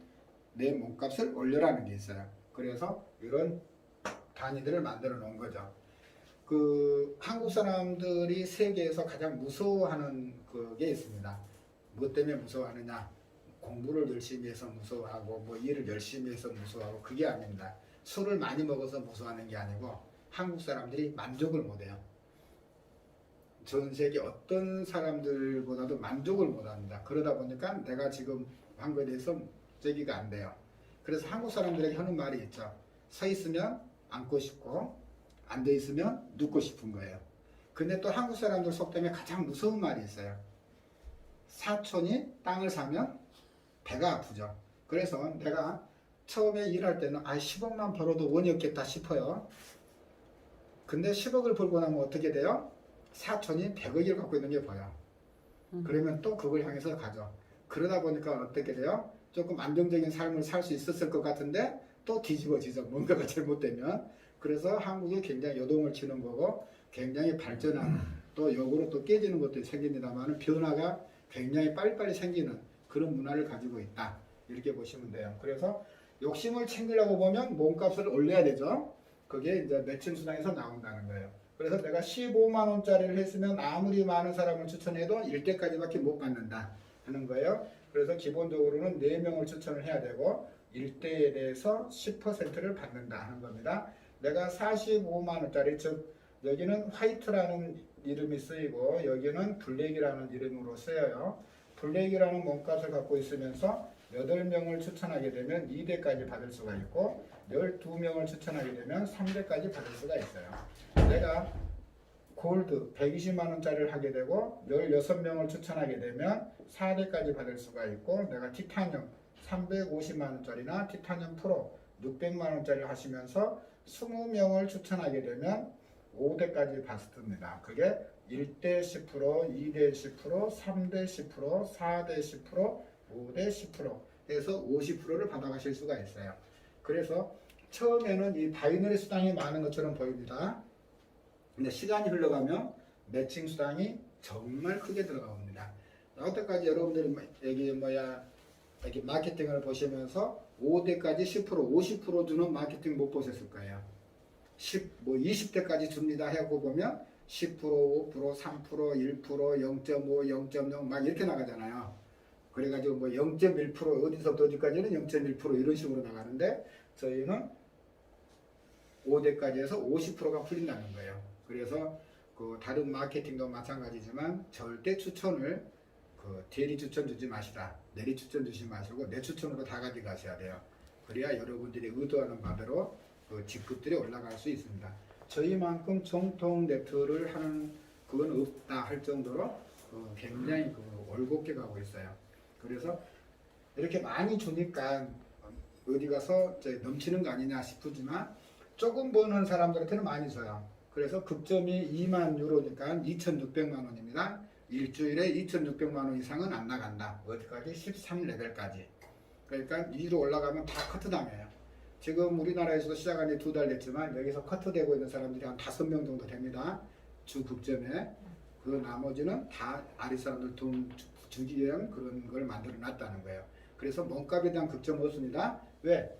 내 몸값을 올려라는 게 있어요. 그래서 이런 단위들을 만들어 놓은 거죠. 한국 사람들이 세계에서 가장 무서워하는 그게 있습니다. 뭐 때문에 무서워하느냐? 공부를 열심히 해서 무서워하고 뭐 일을 열심히 해서 무서워하고, 그게 아닙니다. 술을 많이 먹어서 무서워하는 게 아니고 한국 사람들이 만족을 못해요. 전 세계 어떤 사람들보다도 만족을 못합니다. 그러다 보니까 내가 지금 한 거에 대해서 제기가 안 돼요. 그래서 한국 사람들에게 하는 말이 있죠. 서 있으면 앉고 싶고 앉아 있으면 눕고 싶은 거예요. 근데 또 한국 사람들 속 때문에 가장 무서운 말이 있어요. 사촌이 땅을 사면 배가 아프죠. 그래서 내가 처음에 일할 때는 10억만 벌어도 원이 없겠다 싶어요. 근데 10억을 벌고 나면 어떻게 돼요? 사촌이 100억을 갖고 있는 게 보여. 그러면 또 그걸 향해서 가죠. 그러다 보니까 어떻게 돼요? 조금 안정적인 삶을 살 수 있었을 것 같은데 또 뒤집어지죠. 뭔가가 잘못되면. 그래서 한국이 굉장히 요동을 치는 거고 굉장히 발전한 또 역으로 또 깨지는 것들이 생깁니다만 변화가 굉장히 빨리빨리 생기는 그런 문화를 가지고 있다. 이렇게 보시면 돼요. 그래서 욕심을 챙기려고 보면 몸값을 올려야 되죠. 그게 이제 매칭 수당에서 나온다는 거예요. 그래서 내가 15만 원짜리를 했으면 아무리 많은 사람을 추천해도 1대까지밖에 못 받는다 하는 거예요. 그래서 기본적으로는 4명을 추천을 해야 되고 1대에 대해서 10%를 받는다 하는 겁니다. 내가 45만 원짜리, 즉 여기는 화이트라는 이름이 쓰이고 여기는 블랙이라는 이름으로 쓰여요. 블랙이라는 몸값을 갖고 있으면서 8명을 추천하게 되면 2대까지 받을 수가 있고 12명을 추천하게 되면 3대까지 받을 수가 있어요. 내가 골드 120만 원짜리를 하게 되고 16명을 추천하게 되면 4대까지 받을 수가 있고 내가 티타늄 350만 원짜리나 티타늄 프로 600만 원짜리 하시면서 20명을 추천하게 되면 5대까지 받습니다. 그게 1대 10%, 2대 10%, 3대 10%, 4대 10%, 5대 10% 해서 50%를 받아가실 수가 있어요. 그래서 처음에는 이 바이너리 수당이 많은 것처럼 보입니다. 근데 시간이 흘러가면 매칭 수당이 정말 크게 들어갑니다. 여태까지 여러분들이 여기 마케팅을 보시면서 5대까지 10%, 50% 주는 마케팅 못 보셨을 거예요. 20대까지 줍니다 하고 보면 10%, 5%, 3%, 1%, 0.5, 0.0 막 이렇게 나가잖아요. 그래가지고 0.1% 어디서부터 어디까지는 0.1% 이런 식으로 나가는데 저희는 5대까지 해서 50%가 풀린다는 거예요. 그래서 그 다른 마케팅도 마찬가지지만 절대 추천을 대리 추천 주지 마시라. 내리 추천 주지 마시고 내 추천으로 다 가져가셔야 돼요. 그래야 여러분들이 의도하는 바대로 직급들이 올라갈 수 있습니다. 저희만큼 정통 네트를 하는 그건 없다 할 정도로 굉장히 올곧게 가고 있어요. 그래서 이렇게 많이 주니까 어디 가서 넘치는 거 아니냐 싶지만 조금 버는 사람들한테는 많이 줘요. 그래서 급점이 2만 유로니까 2,600만 원입니다. 일주일에 2,600만 원 이상은 안 나간다. 어디까지? 13레벨까지. 그러니까 위로 올라가면 다 커트당해요. 지금 우리나라에서도 시작한 지 2달 됐지만 여기서 커트되고 있는 사람들이 한 5명 정도 됩니다. 주 급점에. 그 나머지는 다 아래 사람들 돈 주기 위한 그런 걸 만들어 놨다는 거예요. 그래서 몸값에 대한 급점 없습니다. 왜?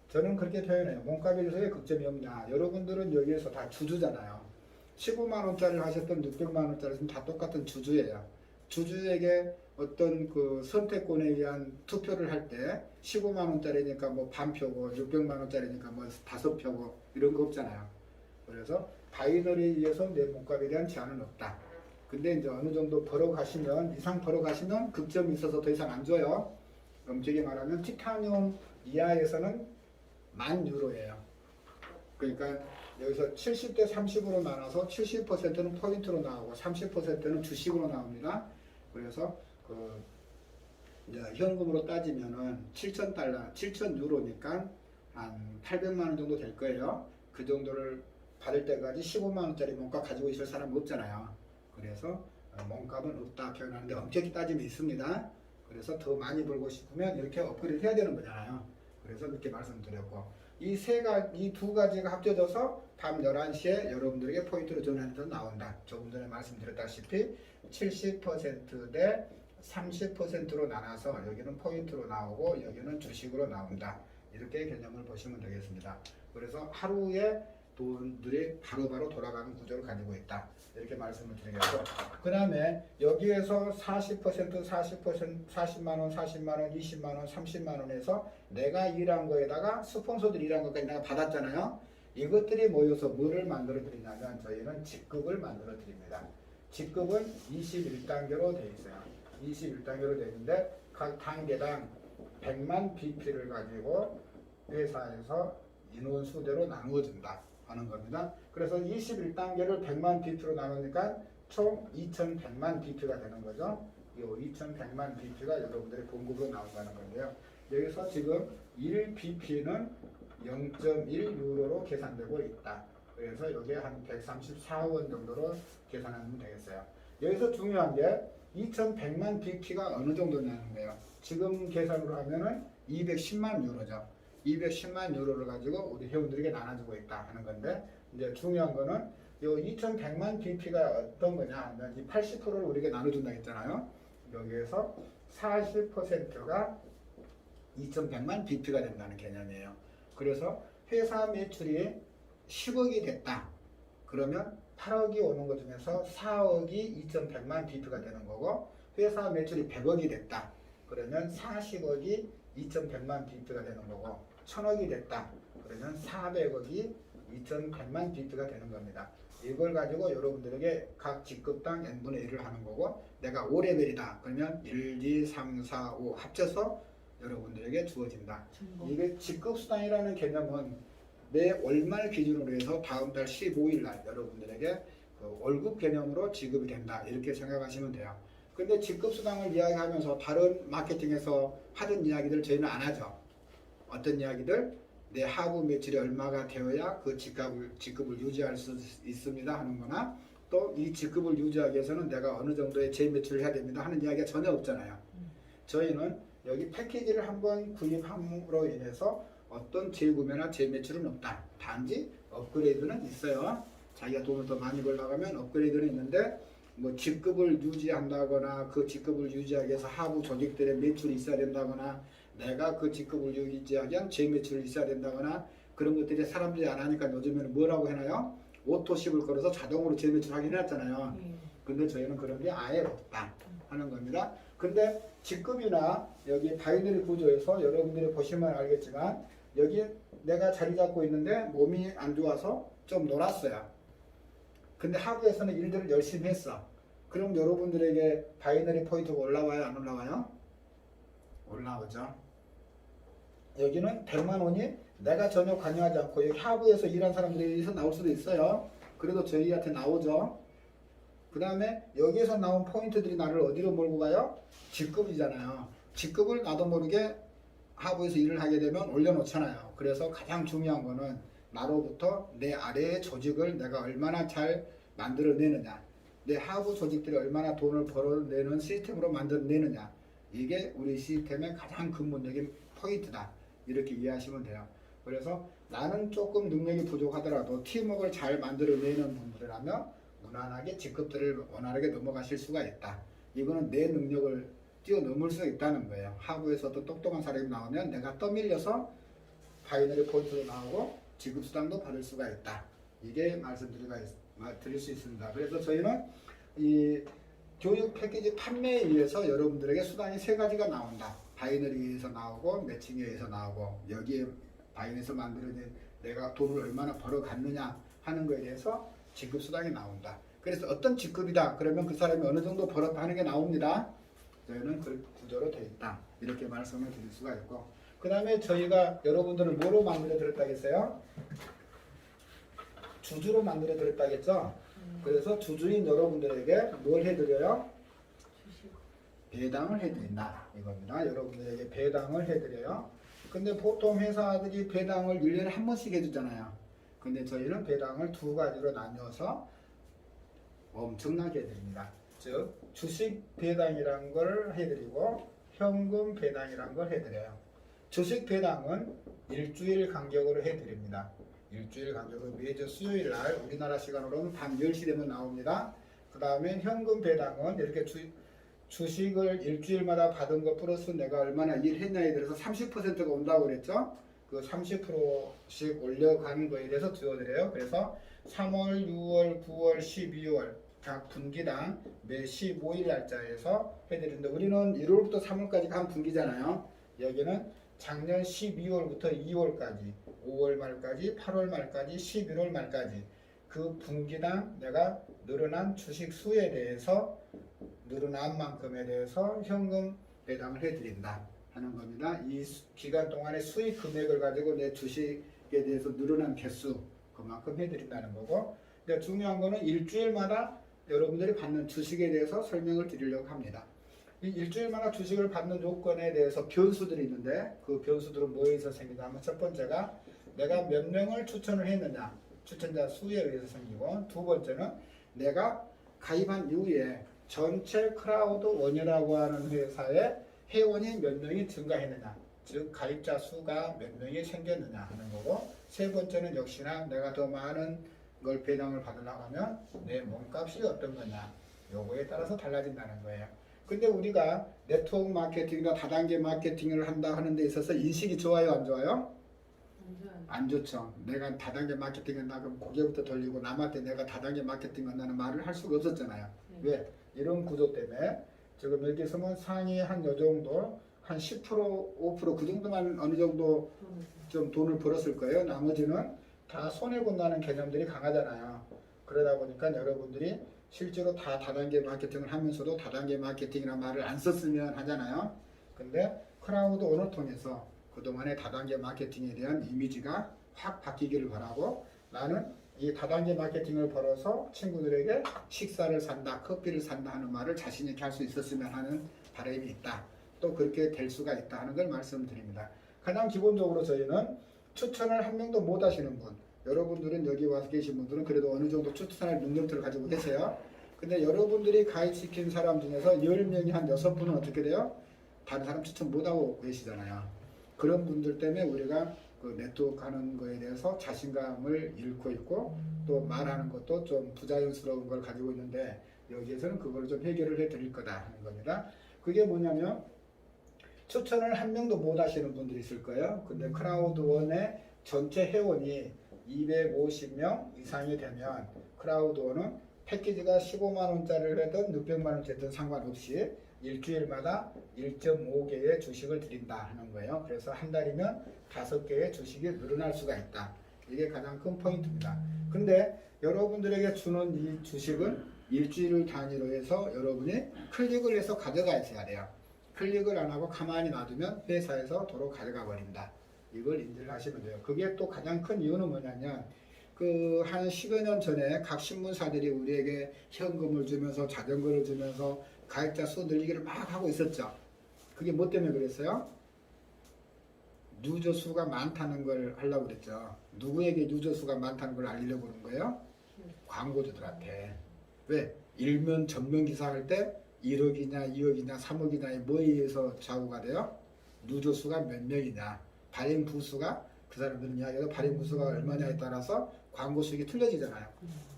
저는 그렇게 표현해요. 몸값에 대해서 왜 급점이 없냐. 여러분들은 여기에서 다 주주잖아요. 15만 원짜리를 하셨던 600만 원짜리는 다 똑같은 주주예요. 주주에게 어떤 선택권에 의한 투표를 할 때 15만 원짜리니까 반표고 600만 원짜리니까 5표고 이런 거 없잖아요. 그래서 바이너리에 의해서 내 몸값에 대한 제한은 없다. 근데 이제 어느 정도 이상 벌어가시면 급점이 있어서 더 이상 안 줘요. 엄격히 말하면 티타늄 이하에서는 10,000유로예요. 그러니까 여기서 70대 30으로 나눠서 70%는 포인트로 나오고 30%는 주식으로 나옵니다. 그래서 이제 현금으로 따지면은 7,000달러, 7,000유로니까 한 800만 원 정도 될 거예요. 그 정도를 받을 때까지 15만 원짜리 몸값 가지고 있을 사람 없잖아요. 그래서 몸값은 없다 표현하는데 엄격히 따지면 있습니다. 그래서 더 많이 벌고 싶으면 이렇게 업그레이드 해야 되는 거잖아요. 그래서 이렇게 말씀드렸고 이 두 가지가 합쳐져서 밤 11시에 여러분들에게 포인트로 전환해서 나온다. 조금 전에 말씀드렸다시피 70% 대 30%로 나눠서 여기는 포인트로 나오고 여기는 주식으로 나온다. 이렇게 개념을 보시면 되겠습니다. 그래서 하루에 돈들이 바로바로 돌아가는 구조를 가지고 있다. 이렇게 말씀을 드리겠고 그 다음에 여기에서 40%, 40만원, 40만원, 20만원, 30만원에서 내가 일한 거에다가 스폰서들이 일한 것까지 내가 받았잖아요. 이것들이 모여서 뭐를 만들어 드리냐면 저희는 직급을 만들어 드립니다. 직급은 21단계로 되어 있어요. 21단계로 되어 있는데 각 단계당 100만 BP를 가지고 회사에서 인원 수대로 나누어준다 하는 겁니다. 그래서 21단계를 100만 BP로 나누니까 총 2100만 BP가 되는 거죠. 요 2100만 bp가 여러분들의 공급으로 나온다는 건데요. 여기서 지금 1bp는 0.1유로로 계산되고 있다. 그래서 여기에 한 134원 정도로 계산하면 되겠어요. 여기서 중요한 게 2100만 bp가 어느 정도냐는 거예요. 지금 계산으로 하면은 210만 유로죠. 210만 유로를 가지고 우리 회원들에게 나눠주고 있다 하는 건데, 이제 중요한 거는 요 2100만 bp가 어떤 거냐 하면 이 80%를 우리에게 나눠준다 했잖아요. 여기에서 40%가 2100만 bp가 된다는 개념이에요. 그래서 회사 매출이 10억이 됐다. 그러면 8억이 오는 것 중에서 4억이 2100만 bp가 되는 거고, 회사 매출이 100억이 됐다. 그러면 40억이 2100만 bp가 되는 거고, 1000억이 됐다. 그러면 400억이 2100만 bp가 되는 겁니다. 이걸 가지고 여러분들에게 각 직급당 n분의 1을 하는 거고, 내가 5레벨이다. 그러면 1, 2, 3, 4, 5 합쳐서 여러분들에게 주어진다. 이게 직급수당이라는 개념은 매 월말 기준으로 해서 다음 달 15일 날 여러분들에게 그 월급 개념으로 지급이 된다. 이렇게 생각하시면 돼요. 근데 직급수당을 이야기하면서 다른 마케팅에서 하던 이야기들 저희는 안 하죠. 어떤 이야기들? 내 하부 매출이 얼마가 되어야 그 직급을 유지할 수 있습니다 하는 거나, 또 이 직급을 유지하기 위해서는 내가 어느 정도의 재매출을 해야 됩니다 하는 이야기가 전혀 없잖아요. 저희는 여기 패키지를 한번 구입함으로 인해서 어떤 재구매나 재매출은 없다. 단지 업그레이드는 있어요. 자기가 돈을 더 많이 벌려가면 업그레이드는 있는데, 뭐 직급을 유지한다거나 그 직급을 유지하기 위해서 하부 조직들의 매출이 있어야 된다거나, 내가 그 직급을 유지하기 위한 재매출이 있어야 된다거나, 그런 것들이 사람들이 안 하니까 요즘에는 뭐라고 해놔요? 오토십을 걸어서 자동으로 재매출 하긴 해놨잖아요. 근데 저희는 그런 게 아예 없다 하는 겁니다. 근데 직급이나 여기 바이너리 구조에서 여러분들이 보시면 알겠지만, 여기 내가 자리 잡고 있는데 몸이 안 좋아서 좀 놀았어요. 근데 하부에서는 일들을 열심히 했어. 그럼 여러분들에게 바이너리 포인트가 올라와요? 안 올라와요? 올라오죠. 여기는 100만 원이 내가 전혀 관여하지 않고 여기 하부에서 일한 사람들에서 나올 수도 있어요. 그래도 저희한테 나오죠. 그 다음에 여기에서 나온 포인트들이 나를 어디로 몰고 가요? 직급이잖아요. 직급을 나도 모르게 하부에서 일을 하게 되면 올려놓잖아요. 그래서 가장 중요한 거는 나로부터 내 아래의 조직을 내가 얼마나 잘 만들어내느냐, 내 하부 조직들이 얼마나 돈을 벌어내는 시스템으로 만들어내느냐, 이게 우리 시스템의 가장 근본적인 포인트다. 이렇게 이해하시면 돼요. 그래서 나는 조금 능력이 부족하더라도 팀워크를 잘 만들어내는 분들이라면 무난하게 직급들을 원활하게 넘어가실 수가 있다. 이거는 내 능력을 뛰어넘을 수 있다는 거예요. 하부에서도 똑똑한 사람이 나오면 내가 떠밀려서 바이너리 포인트도 나오고 지급수당도 받을 수가 있다. 이게 말씀드릴 수 있습니다. 그래서 저희는 이 교육 패키지 판매에 의해서 여러분들에게 수당이 세 가지가 나온다. 바이너리에 의해서 나오고, 매칭에 의해서 나오고, 여기에 바이너리에서 만들어진 내가 돈을 얼마나 벌어갔느냐 하는 거에 대해서 지급수당이 나온다. 그래서 어떤 직급이다 그러면 그 사람이 어느 정도 벌었다 하는 게 나옵니다. 저희는 그 구조로 되어 있다. 이렇게 말씀을 드릴 수가 있고, 그 다음에 저희가 여러분들을 뭐로 만들어 드렸다겠어요? 주주로 만들어 드렸다겠죠? 그래서 주주인 여러분들에게 뭘 해드려요? 배당을 해드린다 이겁니다. 여러분들에게 배당을 해드려요. 근데 보통 회사들이 배당을 1년에 한 번씩 해주잖아요. 근데 저희는 배당을 두 가지로 나뉘어서 엄청나게 해드립니다. 즉 주식 배당이란 걸 해드리고 현금 배당이란 걸 해드려요. 주식 배당은 일주일 간격으로 해드립니다. 일주일 간격으로 매주 수요일 날 우리나라 시간으로는 밤 10시 되면 나옵니다. 그 다음에 현금 배당은 이렇게 주식을 일주일마다 받은 것 플러스 내가 얼마나 일했냐에 대해서 30%가 온다고 그랬죠. 그 30%씩 올려가는 거에 대해서 주어드려요. 그래서 3월, 6월, 9월, 12월 각 분기당 매 15일 날짜에서 해드리는데, 우리는 1월부터 3월까지가 한 분기잖아요. 여기는 작년 12월부터 2월까지, 5월 말까지, 8월 말까지, 11월 말까지 그 분기당 내가 늘어난 주식 수에 대해서, 늘어난 만큼에 대해서 현금 배당을 해드린다 하는 겁니다. 이 기간 동안의 수익 금액을 가지고 내 주식에 대해서 늘어난 개수 그만큼 해드린다는 거고, 중요한 거는 일주일마다 여러분들이 받는 주식에 대해서 설명을 드리려고 합니다. 이 일주일마다 주식을 받는 요건에 대해서 변수들이 있는데 그 변수들은 뭐에 의해서 생기냐 하면 첫 번째가 내가 몇 명을 추천을 했느냐 추천자 수에 의해서 생기고 두 번째는 내가 가입한 이후에 전체 크라우드 원이라고 하는 회사에 회원이 몇 명이 증가했느냐 즉 가입자 수가 몇 명이 생겼느냐 하는 거고 세 번째는 역시나 내가 더 많은 걸 배당을 받으려고 하면 내 몸값이 어떤 거냐 요거에 따라서 달라진다는 거예요. 근데 우리가 네트워크 마케팅이나 다단계 마케팅을 한다 하는 데 있어서 인식이 좋아요 안 좋아요? 안 좋죠. 내가 다단계 마케팅 한다 그럼 고개부터 돌리고 남한테 내가 다단계 마케팅 한다는 말을 할 수가 없었잖아요. 왜? 이런 구조 때문에 지금 여기 있으면 상위 한 요 정도 한 10% 5%그 정도만 어느 정도 좀 돈을 벌었을 거예요. 나머지는 다 손해본다는 개념들이 강하잖아요. 그러다 보니까 여러분들이 실제로 다 다단계 마케팅을 하면서도 다단계 마케팅이라는 말을 안 썼으면 하잖아요. 근데 크라우드 원을 통해서 그동안의 다단계 마케팅에 대한 이미지가 확 바뀌기를 바라고 나는 이 다단계 마케팅을 벌어서 친구들에게 식사를 산다, 커피를 산다 하는 말을 자신 있게 할 수 있었으면 하는 바람이 있다. 또 그렇게 될 수가 있다 하는 걸 말씀드립니다. 가장 기본적으로 저희는 추천을 한 명도 못 하시는 분 여러분들은 여기 와서 계신 분들은 그래도 어느 정도 추천할 능력들을 가지고 계세요. 근데 여러분들이 가입시킨 사람 중에서 10명이 한 6분은 어떻게 돼요? 다른 사람 추천 못하고 계시잖아요. 그런 분들 때문에 우리가 그 네트워크 하는 거에 대해서 자신감을 잃고 있고 또 말하는 것도 좀 부자연스러운 걸 가지고 있는데 여기에서는 그걸 좀 해결을 해 드릴 거다 하는 겁니다. 그게 뭐냐면 추천을 한 명도 못 하시는 분들이 있을 거예요. 근데 크라우드원의 전체 회원이 250명 이상이 되면 크라우드원은 패키지가 15만원짜리를 해든 600만원짜리든 상관없이 일주일마다 1.5개의 주식을 드린다 하는 거예요. 그래서 한 달이면 5개의 주식이 늘어날 수가 있다. 이게 가장 큰 포인트입니다. 근데 여러분들에게 주는 이 주식은 일주일 단위로 해서 여러분이 클릭을 해서 가져가셔야 돼요. 클릭을 안 하고 가만히 놔두면 회사에서 도로 가져가 버린다. 이걸 인지를 하시면 돼요. 그게 또 가장 큰 이유는 뭐냐면 그 한 10여 년 전에 각 신문사들이 우리에게 현금을 주면서 자전거를 주면서 가입자 수 늘리기를 막 하고 있었죠. 그게 뭐 때문에 그랬어요? 유저 수가 많다는 걸 하려고 그랬죠. 누구에게 유저 수가 많다는 걸 알리려고 그런 거예요? 광고주들한테. 왜? 일면 전면 기사 할 때 1억이냐 2억이냐 3억이냐 뭐에 의해서 좌우가 돼요? 유저 수가 몇 명이냐 발행 부수가 그 사람들은 이야기해서 발행 부수가 얼마냐에 따라서 광고 수익이 틀려지잖아요.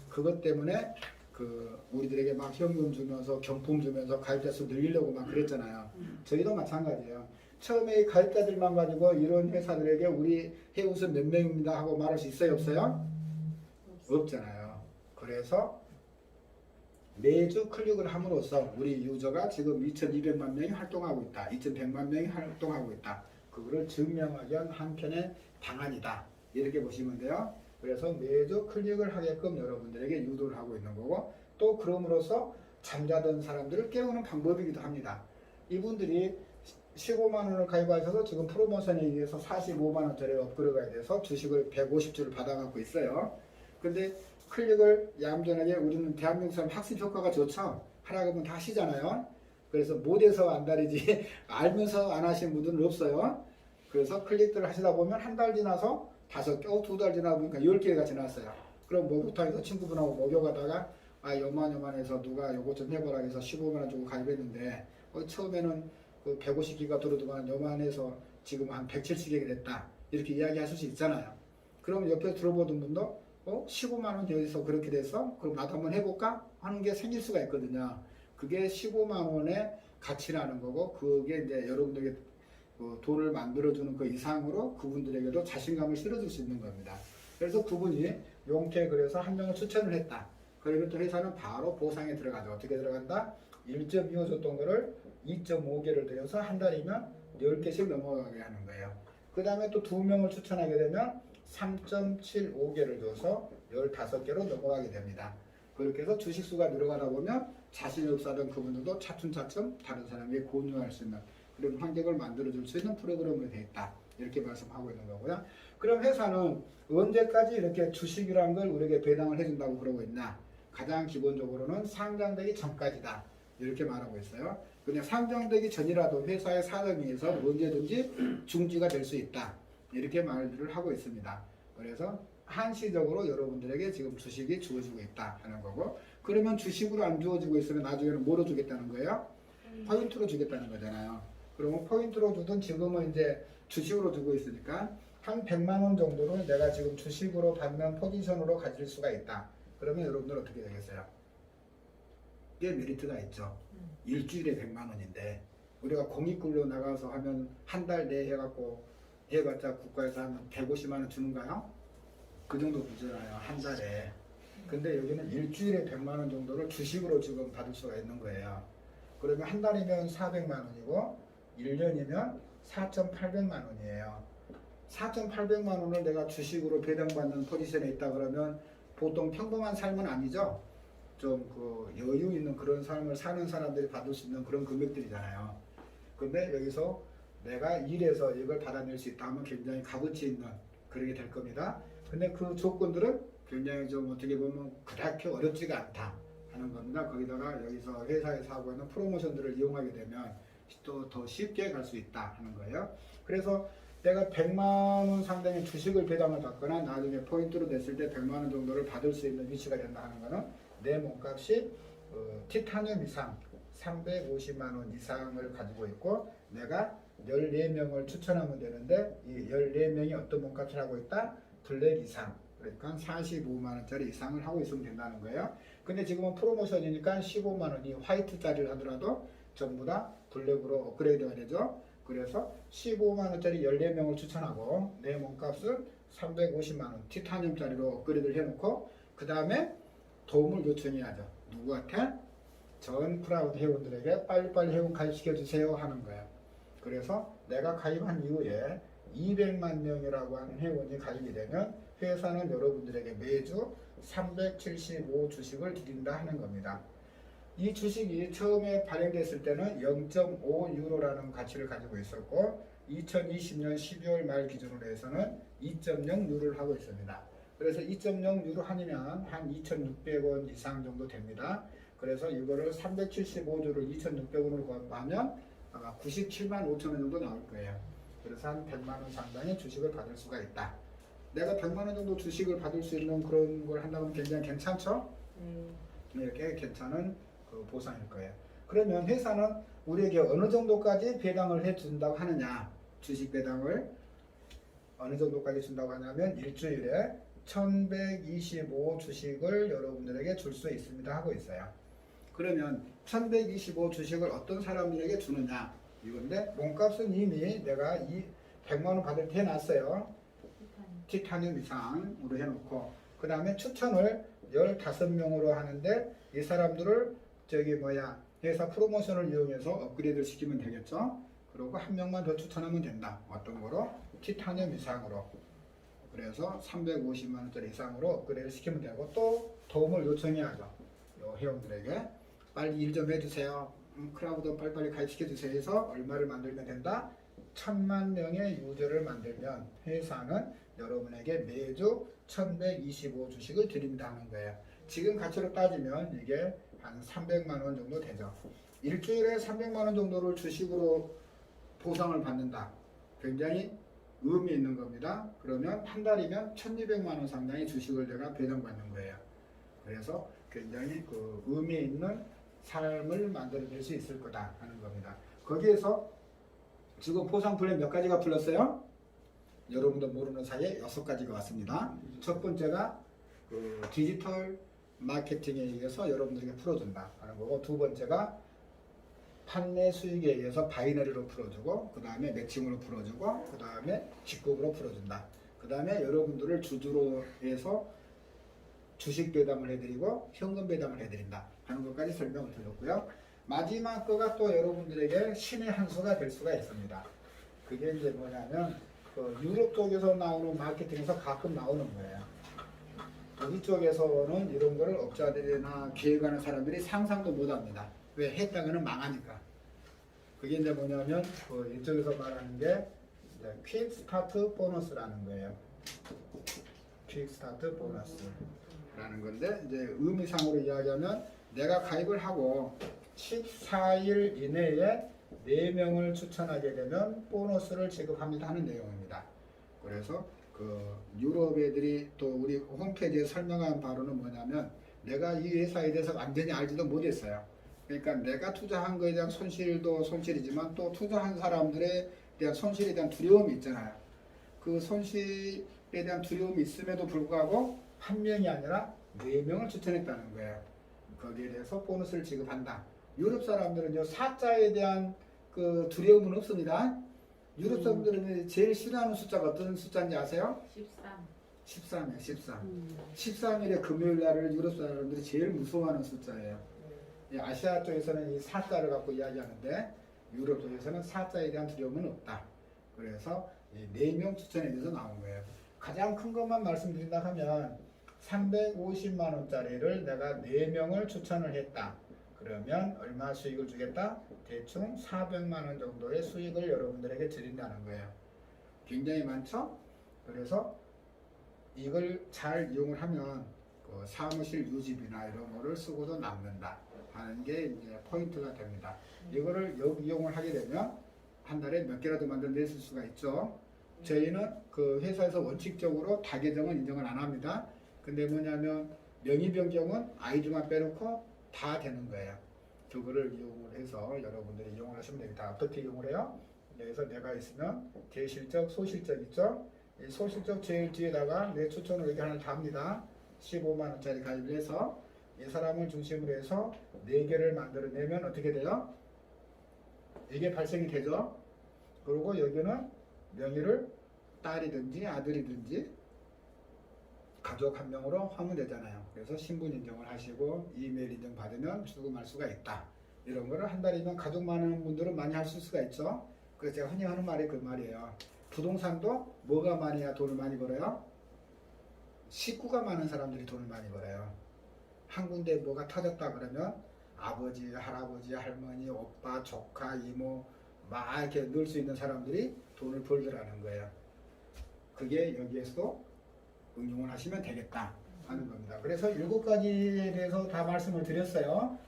그것 때문에 그 우리들에게 막 현금 주면서 경품 주면서 가입자 수 늘리려고 막 그랬잖아요. 저희도 마찬가지예요. 처음에 가입자들만 가지고 이런 회사들에게 우리 회원수 몇 명입니다 하고 말할 수 있어요 없어요? 없잖아요. 그래서 매주 클릭을 함으로써 우리 유저가 지금 2200만 명이 활동하고 있다. 2100만 명이 활동하고 있다. 그거를 증명하기 위한 한편의 방안이다. 이렇게 보시면 돼요. 그래서 매주 클릭을 하게끔 여러분들에게 유도를 하고 있는 거고 또 그럼으로써 잠자던 사람들을 깨우는 방법이기도 합니다. 이분들이 15만 원을 가입하셔서 지금 프로모션에 의해서 45만 원짜리 업그레이드가 돼서 주식을 150주를 받아갖고 있어요. 근데 클릭을 얌전하게 우리는 대한민국 사람 학습 효과가 좋죠. 하라고 하면 다 하시잖아요. 그래서 못해서 안달이지 알면서 안 하시는 분들은 없어요. 그래서 클릭들을 하시다 보면 한 달 지나서 5개, 2달 지나 보니까 10개가 지났어요. 그럼 목욕탕에서 친구분하고 목욕하다가 요만해서 누가 요거 좀 해보라 해서 15만 원 주고 가입했는데 처음에는 그 150기가 들어두면 요만해서 지금 한 170개가 됐다. 이렇게 이야기하실 수 있잖아요. 그럼 옆에 들어보던 분도 15만 원 여기서 그렇게 돼서 그럼 나도 한번 해볼까? 하는 게 생길 수가 있거든요. 그게 15만 원의 가치라는 거고 그게 이제 여러분들에게 돈을 만들어주는 그 이상으로 그분들에게도 자신감을 실어줄 수 있는 겁니다. 그래서 그분이 용케 그래서 한 명을 추천을 했다. 그리고 또 회사는 바로 보상에 들어가죠. 어떻게 들어간다? 1.25 줬던 거를 2.5개를 들여서 한 달이면 10개씩 넘어가게 하는 거예요. 그 다음에 또 2명을 추천하게 되면 3.75개를 줘서 15개로 넘어가게 됩니다. 그렇게 해서 주식수가 늘어가다 보면 자신이 없었던 그분들도 차츰차츰 다른 사람에게 공유할 수 있는 그런 환경을 만들어줄 수 있는 프로그램으로 되어 있다. 이렇게 말씀하고 있는 거고요. 그럼 회사는 언제까지 이렇게 주식이라는 걸 우리에게 배당을 해준다고 그러고 있나? 가장 기본적으로는 상장되기 전까지다. 이렇게 말하고 있어요. 그냥 상장되기 전이라도 회사의 사정에 의해서 언제든지 중지가 될 수 있다. 이렇게 말들을 하고 있습니다. 그래서 한시적으로 여러분들에게 지금 주식이 주어지고 있다 하는 거고, 그러면 주식으로 안 주어지고 있으면 나중에는 뭐로 주겠다는 거예요? 포인트로 주겠다는 거잖아요. 그러면 포인트로 주든 지금은 이제 주식으로 주고 있으니까 한 100만 원 정도를 내가 지금 주식으로 받는 포지션으로 가질 수가 있다. 그러면 여러분들 어떻게 되겠어요? 꽤 메리트가 있죠. 일주일에 100만 원인데 우리가 공익근로 나가서 하면 한 달 내에 해갖고 해봤자 국가에서 한 150만 원 주는가요? 그 정도 주잖아요. 한 달에. 근데 여기는 일주일에 100만 원 정도를 주식으로 지금 받을 수가 있는 거예요. 그러면 한 달이면 400만 원이고 1년이면 4,800만 원이에요. 4,800만 원을 내가 주식으로 배당받는 포지션에 있다 그러면 보통 평범한 삶은 아니죠. 좀 그 여유 있는 그런 삶을 사는 사람들이 받을 수 있는 그런 금액들이잖아요. 근데 여기서 내가 일해서 이걸 받아낼 수 있다 하면 굉장히 값어치 있는 그렇게 될 겁니다. 근데 그 조건들은 굉장히 좀 어떻게 보면 그렇게 어렵지가 않다 하는 겁니다. 거기다가 여기서 회사에서 하고 있는 프로모션들을 이용하게 되면 또 더 쉽게 갈 수 있다 하는 거예요. 그래서 내가 100만 원 상당의 주식을 배당을 받거나 나중에 포인트로 냈을 때 100만 원 정도를 받을 수 있는 위치가 된다 하는 거는 내 몸값이 티타늄 이상 350만 원 이상을 가지고 있고 내가 14명을 추천하면 되는데 이 14명이 어떤 몸값을 하고 있다? 블랙 이상, 그러니까 45만 원짜리 이상을 하고 있으면 된다는 거예요. 근데 지금은 프로모션이니까 15만 원이 화이트짜리를 하더라도 전부 다 블랙으로 업그레이드가 되죠. 그래서 15만 원짜리 14명을 추천하고 내 몸값을 350만 원 티타늄짜리로 업그레이드를 해놓고 그 다음에 도움을 요청해야죠. 누구한테? 전 프라우드 회원들에게 빨리빨리 회원 가입시켜주세요 하는 거예요. 그래서 내가 가입한 이후에 200만 명이라고 하는 회원이 가입이 되면 회사는 여러분들에게 매주 375 주식을 드린다 하는 겁니다. 이 주식이 처음에 발행됐을 때는 0.5 유로라는 가치를 가지고 있었고 2020년 12월 말 기준으로 해서는 2.0 유로를 하고 있습니다. 그래서 2.0 유로 한이면 한 2,600원 이상 정도 됩니다. 그래서 이거를 375주를 2,600원으로 곱하면 아마 97만 5천 원 정도 나올 거예요. 그래서 한 100만 원 상당의 주식을 받을 수가 있다. 내가 100만 원 정도 주식을 받을 수 있는 그런 걸 한다면 굉장히 괜찮죠? 이렇게 괜찮은 그 보상일 거예요. 그러면 회사는 우리에게 어느 정도까지 배당을 해준다고 하느냐? 주식 배당을 어느 정도까지 준다고 하냐면 일주일에 1125 주식을 여러분들에게 줄 수 있습니다 하고 있어요. 그러면 1125 주식을 어떤 사람들에게 주느냐 이건데 몸값은 이미 내가 이 100만 원 받을 때 해놨어요. 티타늄 이상으로 해놓고 그 다음에 추천을 15명으로 하는데 이 사람들을 회사 프로모션을 이용해서 업그레이드를 시키면 되겠죠. 그리고 한 명만 더 추천하면 된다. 어떤 거로? 티타늄 이상으로. 그래서 350만 원짜리 이상으로 업그레이드 시키면 되고 또 도움을 요청해야죠. 요 회원들에게 빨리 일 좀 해주세요. 크라우드 빨리빨리 가입시켜주세요 해서 얼마를 만들면 된다? 1000만 명의 유저를 만들면 회사는 여러분에게 매주 1125 주식을 드린다 하는 거예요. 지금 가치로 따지면 이게 한 300만 원 정도 되죠. 일주일에 300만 원 정도를 주식으로 보상을 받는다. 굉장히 의미 있는 겁니다. 그러면 한 달이면 1200만 원 상당의 주식을 내가 배당받는 거예요. 그래서 굉장히 그 의미 있는 삶을 만들어낼 수 있을 거다 하는 겁니다. 거기에서 지금 보상 플랜 몇 가지가 풀렸어요? 여러분도 모르는 사이에 6가지가 왔습니다. 첫 번째가 그 디지털 마케팅에 의해서 여러분들에게 풀어준다 하는 거고, 두 번째가 판매 수익에 의해서 바이너리로 풀어주고, 그 다음에 매칭으로 풀어주고, 그 다음에 직급으로 풀어준다. 그 다음에 여러분들을 주주로 해서 주식 배당을 해드리고 현금 배당을 해드린다 하는 것까지 설명을 드렸고요. 마지막 거가 또 여러분들에게 신의 한 수가 될 수가 있습니다. 그게 이제 뭐냐면 그 유럽 쪽에서 나오는 마케팅에서 가끔 나오는 거예요. 우리 쪽에서는 이런 거를 업자들이나 기획하는 사람들이 상상도 못합니다. 왜? 했다가는 망하니까. 그게 이제 뭐냐면 그 이쪽에서 말하는 게 퀵 스타트 보너스라는 거예요. 퀵 스타트 보너스라는 건데 이제 의미상으로 이야기하면 내가 가입을 하고 14일 이내에 4명을 추천하게 되면 보너스를 지급합니다 하는 내용입니다. 그래서 그 유럽 애들이 또 우리 홈페이지에 설명한 바로는 뭐냐면 내가 이 회사에 대해서 완전히 알지도 못했어요. 그러니까 내가 투자한 거에 대한 손실도 손실이지만 또 투자한 사람들에 대한 손실에 대한 두려움이 있잖아요. 그 손실에 대한 두려움이 있음에도 불구하고 한 명이 아니라 4명을 추천했다는 거예요. 거기에 대해서 보너스를 지급한다. 유럽 사람들은요, 사자에 대한 그 두려움은 없습니다. 유럽 사람들은 제일 싫어하는 숫자가 어떤 숫자인지 아세요? 13이에요, 13. 13일의 금요일 날을 유럽 사람들이 제일 무서워하는 숫자예요. 아시아 쪽에서는 이 사자를 갖고 이야기하는데 유럽 쪽에서는 사자에 대한 두려움은 없다. 그래서 4명 추천에 대해서 나온 거예요. 가장 큰 것만 말씀드린다 하면 350만 원짜리를 내가 4명을 추천을 했다. 그러면 얼마 수익을 주겠다? 대충 400만 원 정도의 수익을 여러분들에게 드린다는 거예요. 굉장히 많죠? 그래서 이걸 잘 이용을 하면 그 사무실 유지비나 이런 거를 쓰고도 남는다 하는 게 이제 포인트가 됩니다. 이거를 이용을 하게 되면 한 달에 몇 개라도 만들어낼 수가 있죠. 저희는 그 회사에서 원칙적으로 다계정은 인정을 안 합니다. 근데 뭐냐면 명의 변경은 아이디만 빼놓고 다 되는 거예요. 그거를 이용을 해서 여러분들이 이용을 하시면 됩니다. 어떻게 이용을 해요? 여기서 내가 있으면 대실적, 소실적 있죠? 이 소실적 제일 뒤에다가 내 추천을 이렇게 하나 답니다. 15만 원짜리 가입을 해서 이 사람을 중심으로 해서 4개를 만들어내면 어떻게 돼요? 이게 발생이 되죠? 그리고 여기는 명의를 딸이든지 아들이든지 가족 한 명으로 하면 되잖아요. 그래서 신분 인정을 하시고 이메일 인정 받으면 출금할 수가 있다. 이런 거를 한 달이면 가족 많은 분들은 많이 하실 수가 있죠. 그래서 제가 흔히 하는 말이 그 말이에요. 부동산도 뭐가 많아야 돈을 많이 벌어요? 식구가 많은 사람들이 돈을 많이 벌어요. 한 군데 뭐가 터졌다 그러면 아버지, 할아버지, 할머니, 오빠, 조카, 이모 막 이렇게 넣을 수 있는 사람들이 돈을 벌더라는 거예요. 그게 여기에서도 응용을 하시면 되겠다 하는 겁니다. 그래서 7가지에 대해서 다 말씀을 드렸어요.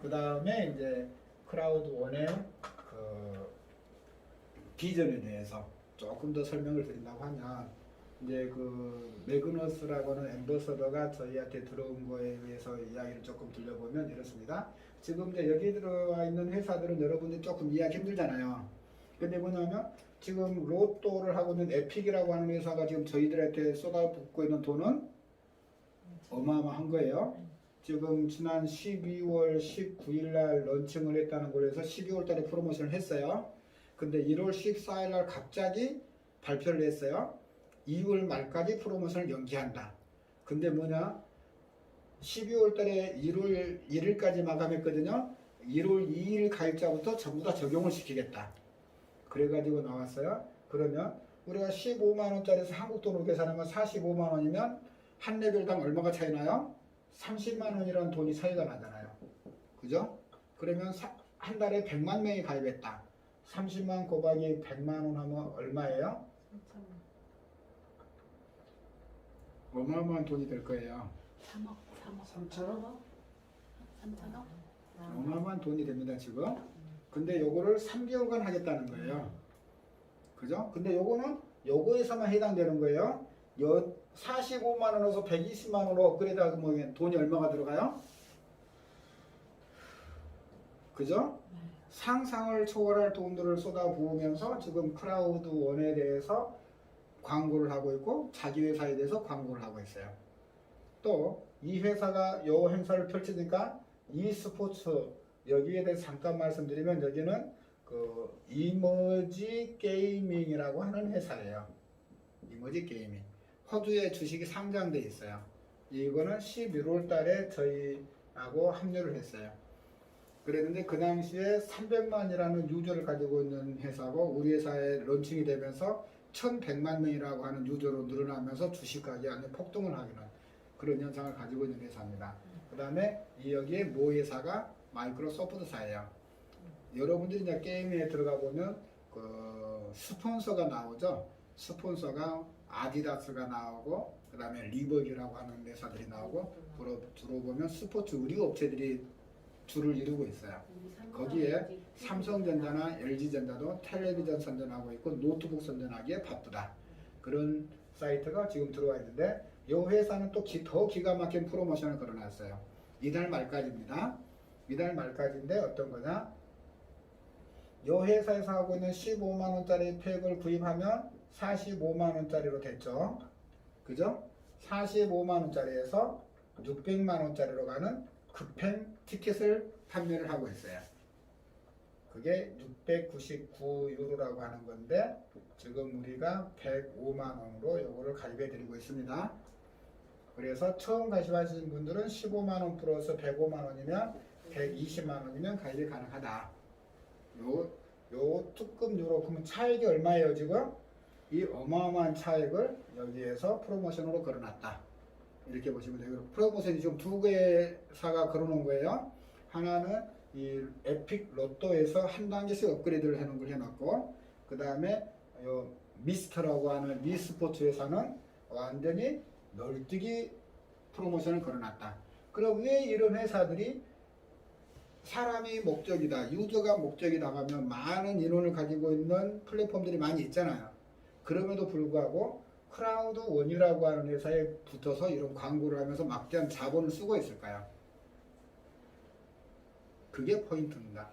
그 다음에 이제 크라우드 원의 그 비전에 대해서 조금 더 설명을 드린다고 하면 이제 그 매그너스라고 하는 앰버서더가 저희한테 들어온 거에 의해서 이야기를 조금 들려보면 이렇습니다. 지금 이제 여기 들어와 있는 회사들은 여러분들이 조금 이해하기 힘들잖아요. 근데 뭐냐면 지금 로또를 하고 있는 에픽이라고 하는 회사가 지금 저희들한테 쏟아붓고 있는 돈은 어마어마한 거예요. 지금 지난 12월 19일 날 런칭을 했다는 걸로 해서 12월 달에 프로모션을 했어요. 근데 1월 14일 날 갑자기 발표를 했어요. 2월 말까지 프로모션을 연기한다. 근데 뭐냐? 12월 달에 1월 1일까지 마감했거든요. 1월 2일 가입자부터 전부 다 적용을 시키겠다. 그래가지고 나왔어요. 그러면 우리가 15만 원짜리에서 한국 돈으로 계산하면 45만 원이면 한 레벨당 얼마가 차이 나요? 30만 원이라는 돈이 차이가 나잖아요. 그죠? 그러면 한 달에 100만 명이 가입했다. 30만 곱하기 100만 원 하면 얼마예요? 3,000원. 어마어마한 돈이 될 거예요. 3억. 3,000원? 3,000억? 어마어마한 돈이 됩니다, 지금. 근데 요거를 3개월간 하겠다는 거예요. 그죠? 근데 요거는 요거에서만 해당되는 거예요. 45만 원에서 120만 원으로 업그레이드 하면 돈이 얼마가 들어가요? 그죠? 상상을 초월할 돈들을 쏟아부으면서 지금 크라우드 원에 대해서 광고를 하고 있고 자기 회사에 대해서 광고를 하고 있어요. 또 이 회사가 요 행사를 펼치니까 e스포츠 여기에 대해서 잠깐 말씀드리면 여기는 그 이머지 게이밍이라고 하는 회사예요. 이머지 게이밍. 호주에 주식이 상장돼 있어요. 이거는 11월 달에 저희하고 합류를 했어요. 그랬는데 그 당시에 300만이라는 유저를 가지고 있는 회사고 우리 회사에 런칭이 되면서 1100만 명이라고 하는 유저로 늘어나면서 주식 가격이 완전 폭등을 하기는 그런 현상을 가지고 있는 회사입니다. 그 다음에 여기에 모 회사가 마이크로소프트사예요. 여러분들이 이제 게임에 들어가 보면 그 스폰서가 나오죠. 스폰서가 아디다스가 나오고 그 다음에 리버기라고 하는 회사들이 나오고 주로 보면 스포츠 의류 업체들이 줄을 이루고 있어요. 거기에 삼성전자나 LG전자도 텔레비전 선전하고 있고 노트북 선전하기에 바쁘다. 그런 사이트가 지금 들어와 있는데 이 회사는 또 더 기가 막힌 프로모션을 걸어놨어요. 이달 말까지입니다. 이달 말까지인데 어떤 거냐? 이 회사에서 하고 있는 15만 원짜리 팩을 구입하면 45만 원짜리로 됐죠. 그죠? 45만 원짜리에서 600만 원짜리로 가는 급행 티켓을 판매를 하고 있어요. 그게 699유로라고 하는 건데 지금 우리가 105만 원으로 요거를 가입해 드리고 있습니다. 그래서 처음 가입하신 분들은 15만 원 플러스 105만 원이면 120만 원이면 가입이 가능하다. 요 특급 유로 그러면 차액이 얼마예요 지금? 이 어마어마한 차액을 여기에서 프로모션으로 걸어놨다. 이렇게 보시면 돼요. 프로모션이 지금 두 개사가 걸어놓은 거예요. 하나는 이 에픽 로또에서 한 단계씩 업그레이드를 해놓은 걸 해놨고, 그 다음에 요 미스터라고 하는 미스포츠 회사는 완전히 널뛰기 프로모션을 걸어놨다. 그럼 왜 이런 회사들이 사람이 목적이다, 유저가 목적이다 하면 많은 인원을 가지고 있는 플랫폼들이 많이 있잖아요. 그럼에도 불구하고 크라우드 원이라고 하는 회사에 붙어서 이런 광고를 하면서 막대한 자본을 쓰고 있을까요? 그게 포인트입니다.